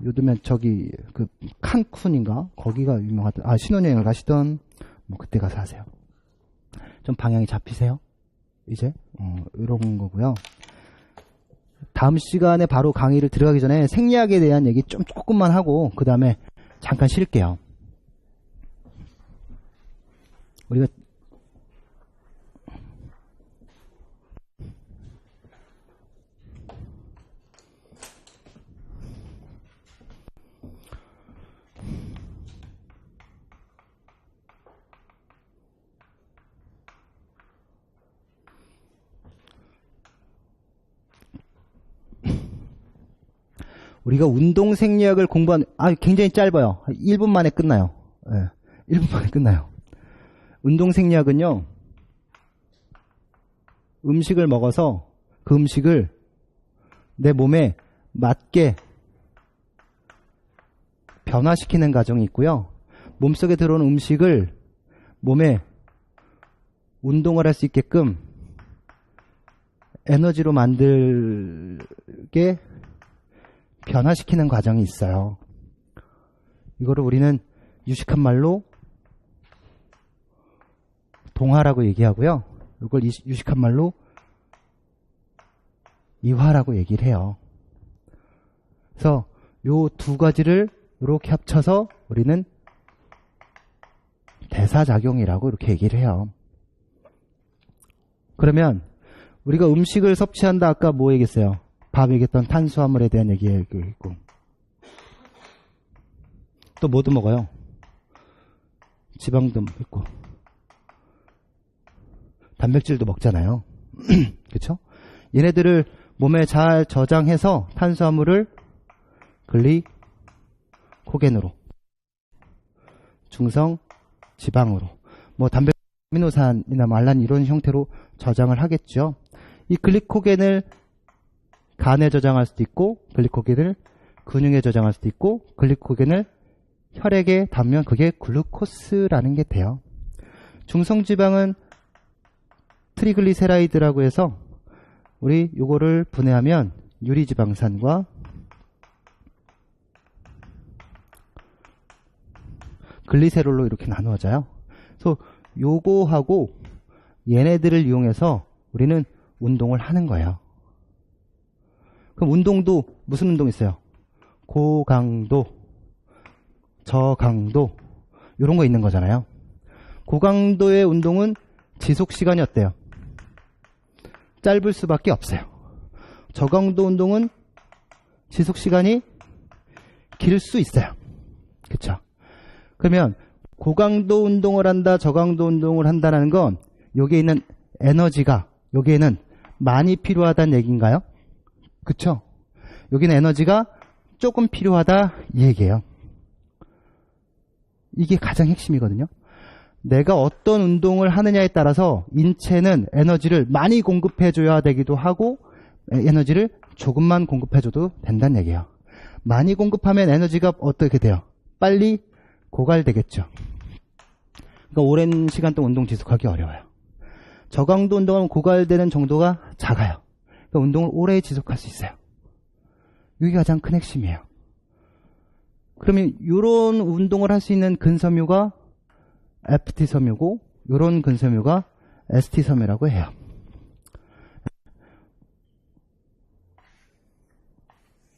요즘에 저기 그 칸쿤인가 거기가 유명하던 신혼여행을 가시던 뭐 그때 가서 하세요. 좀 방향이 잡히세요? 이제 이런 거고요. 다음 시간에 바로 강의를 들어가기 전에 생리학에 대한 얘기 조금만 하고 그 다음에 잠깐 쉴게요. 우리가 운동 생리학을 공부한 굉장히 짧아요. 1분 만에 끝나요. 네, 1분 만에 끝나요. 운동 생리학은요. 음식을 먹어서 그 음식을 내 몸에 맞게 변화시키는 과정이 있고요. 몸속에 들어오는 음식을 몸에 운동을 할 수 있게끔 에너지로 만들게 변화시키는 과정이 있어요. 이거를 우리는 유식한 말로 동화라고 얘기하고요. 이걸 유식한 말로 이화라고 얘기를 해요. 그래서 요 두 가지를 이렇게 합쳐서 우리는 대사작용이라고 이렇게 얘기를 해요. 그러면 우리가 음식을 섭취한다 아까 뭐 얘기했어요? 밥 얘기했던 탄수화물에 대한 얘기고 있고 또 뭐도 먹어요? 지방도 있고 단백질도 먹잖아요. 그렇죠? 얘네들을 몸에 잘 저장해서 탄수화물을 글리코겐으로 중성 지방으로 뭐 단백 아미노산이나 말란 이런 형태로 저장을 하겠죠. 이 글리코겐을 간에 저장할 수도 있고 글리코겐을 근육에 저장할 수도 있고 글리코겐을 혈액에 담으면 그게 글루코스라는 게 돼요. 중성지방은 트리글리세라이드라고 해서 우리 요거를 분해하면 유리지방산과 글리세롤로 이렇게 나누어져요. 그래서 요거하고 얘네들을 이용해서 우리는 운동을 하는 거예요. 그럼 운동도 무슨 운동 있어요? 고강도, 저강도 이런 거 있는 거잖아요. 고강도의 운동은 지속시간이 어때요? 짧을 수밖에 없어요. 저강도 운동은 지속시간이 길 수 있어요. 그쵸? 그러면 고강도 운동을 한다, 저강도 운동을 한다는 건 여기에 있는 에너지가 여기에는 많이 필요하다는 얘기인가요? 그쵸? 여기는 에너지가 조금 필요하다 이 얘기예요. 이게 가장 핵심이거든요. 내가 어떤 운동을 하느냐에 따라서 인체는 에너지를 많이 공급해줘야 되기도 하고 에너지를 조금만 공급해줘도 된다는 얘기예요. 많이 공급하면 에너지가 어떻게 돼요? 빨리 고갈되겠죠. 그러니까 오랜 시간 동안 운동 지속하기 어려워요. 저강도 운동하면 고갈되는 정도가 작아요. 그러니까 운동을 오래 지속할 수 있어요. 이게 가장 큰 핵심이에요. 그러면 이런 운동을 할 수 있는 근섬유가 FT 섬유고 이런 근섬유가 ST 섬유라고 해요.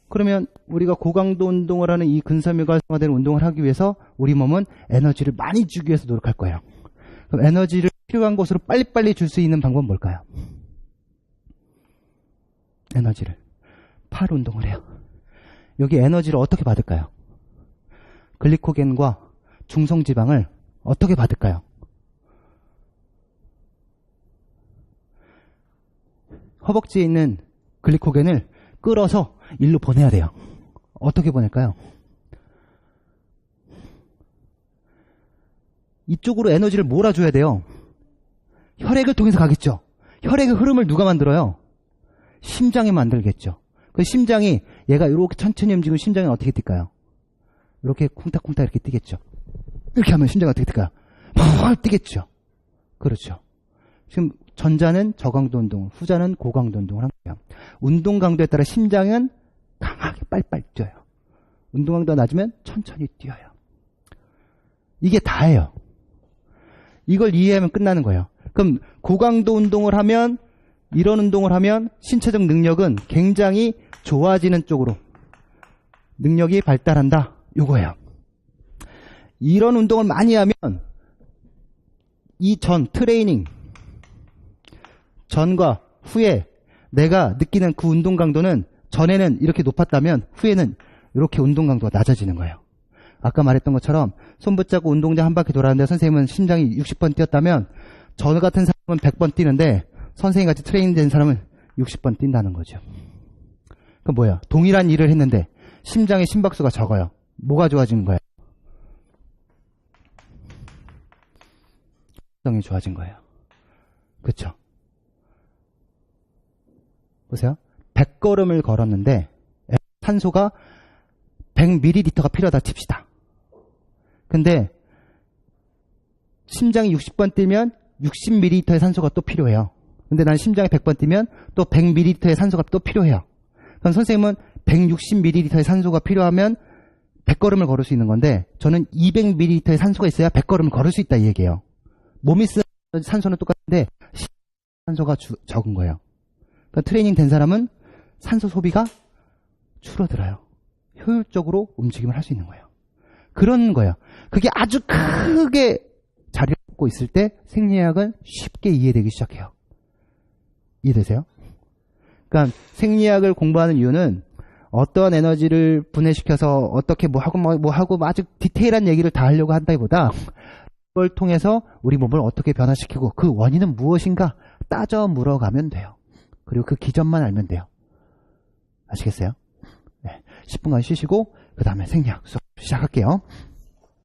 그러면 우리가 고강도 운동을 하는 이 근섬유가 활성화되는 운동을 하기 위해서 우리 몸은 에너지를 많이 주기 위해서 노력할 거예요. 그럼 에너지를 필요한 곳으로 빨리빨리 줄 수 있는 방법은 뭘까요? 에너지를 팔 운동을 해요. 여기 에너지를 어떻게 받을까요? 글리코겐과 중성지방을 어떻게 받을까요? 허벅지에 있는 글리코겐을 끌어서 일로 보내야 돼요. 어떻게 보낼까요? 이쪽으로 에너지를 몰아줘야 돼요. 혈액을 통해서 가겠죠. 혈액의 흐름을 누가 만들어요? 심장이 만들겠죠. 그 심장이 얘가 이렇게 천천히 움직이면 심장이 어떻게 뛸까요? 이렇게 쿵탁쿵탁 이렇게 뛰겠죠. 이렇게 하면 심장이 어떻게 뛸까요? 펄 뛰겠죠. 그렇죠. 지금 전자는 저강도 운동, 후자는 고강도 운동을 한 거예요. 운동 강도에 따라 심장은 강하게 빨리빨리 뛰어요. 운동 강도가 낮으면 천천히 뛰어요. 이게 다예요. 이걸 이해하면 끝나는 거예요. 그럼 고강도 운동을 하면, 이런 운동을 하면 신체적 능력은 굉장히 좋아지는 쪽으로 능력이 발달한다. 요거예요. 이런 운동을 많이 하면 이 트레이닝 전과 후에 내가 느끼는 그 운동 강도는 전에는 이렇게 높았다면 후에는 이렇게 운동 강도가 낮아지는 거예요. 아까 말했던 것처럼 손 붙잡고 운동장 한 바퀴 돌았는데 선생님은 심장이 60번 뛰었다면 저 같은 사람은 100번 뛰는데 선생님 같이 트레이닝 된 사람은 60번 뛴다는 거죠. 그럼 뭐야? 동일한 일을 했는데 심장의 심박수가 적어요. 뭐가 좋아진 거예요? 성이 좋아진 거예요. 그렇죠? 보세요. 100걸음을 걸었는데 산소가 100ml가 필요하다 칩시다. 근데 심장이 60번 뛰면 60ml의 산소가 또 필요해요. 근데 난 심장이 100번 뛰면 또 100ml의 산소가 또 필요해요. 그럼 선생님은 160ml의 산소가 필요하면 100걸음을 걸을 수 있는 건데 저는 200ml의 산소가 있어야 100걸음을 걸을 수 있다 이 얘기예요. 몸이 쓰는 산소는 똑같은데 산소가 적은 거예요. 그러니까 트레이닝 된 사람은 산소 소비가 줄어들어요. 효율적으로 움직임을 할 수 있는 거예요. 그런 거예요. 그게 아주 크게 자리를 잡고 있을 때 생리학은 쉽게 이해되기 시작해요. 이해되세요? 그러니까 생리학을 공부하는 이유는 어떠한 에너지를 분해시켜서 어떻게 뭐 하고 아주 디테일한 얘기를 다 하려고 한다기보다 그걸 통해서 우리 몸을 어떻게 변화시키고 그 원인은 무엇인가 따져 물어가면 돼요. 그리고 그 기전만 알면 돼요. 아시겠어요? 네, 10분간 쉬시고 그 다음에 생리학 수업 시작할게요.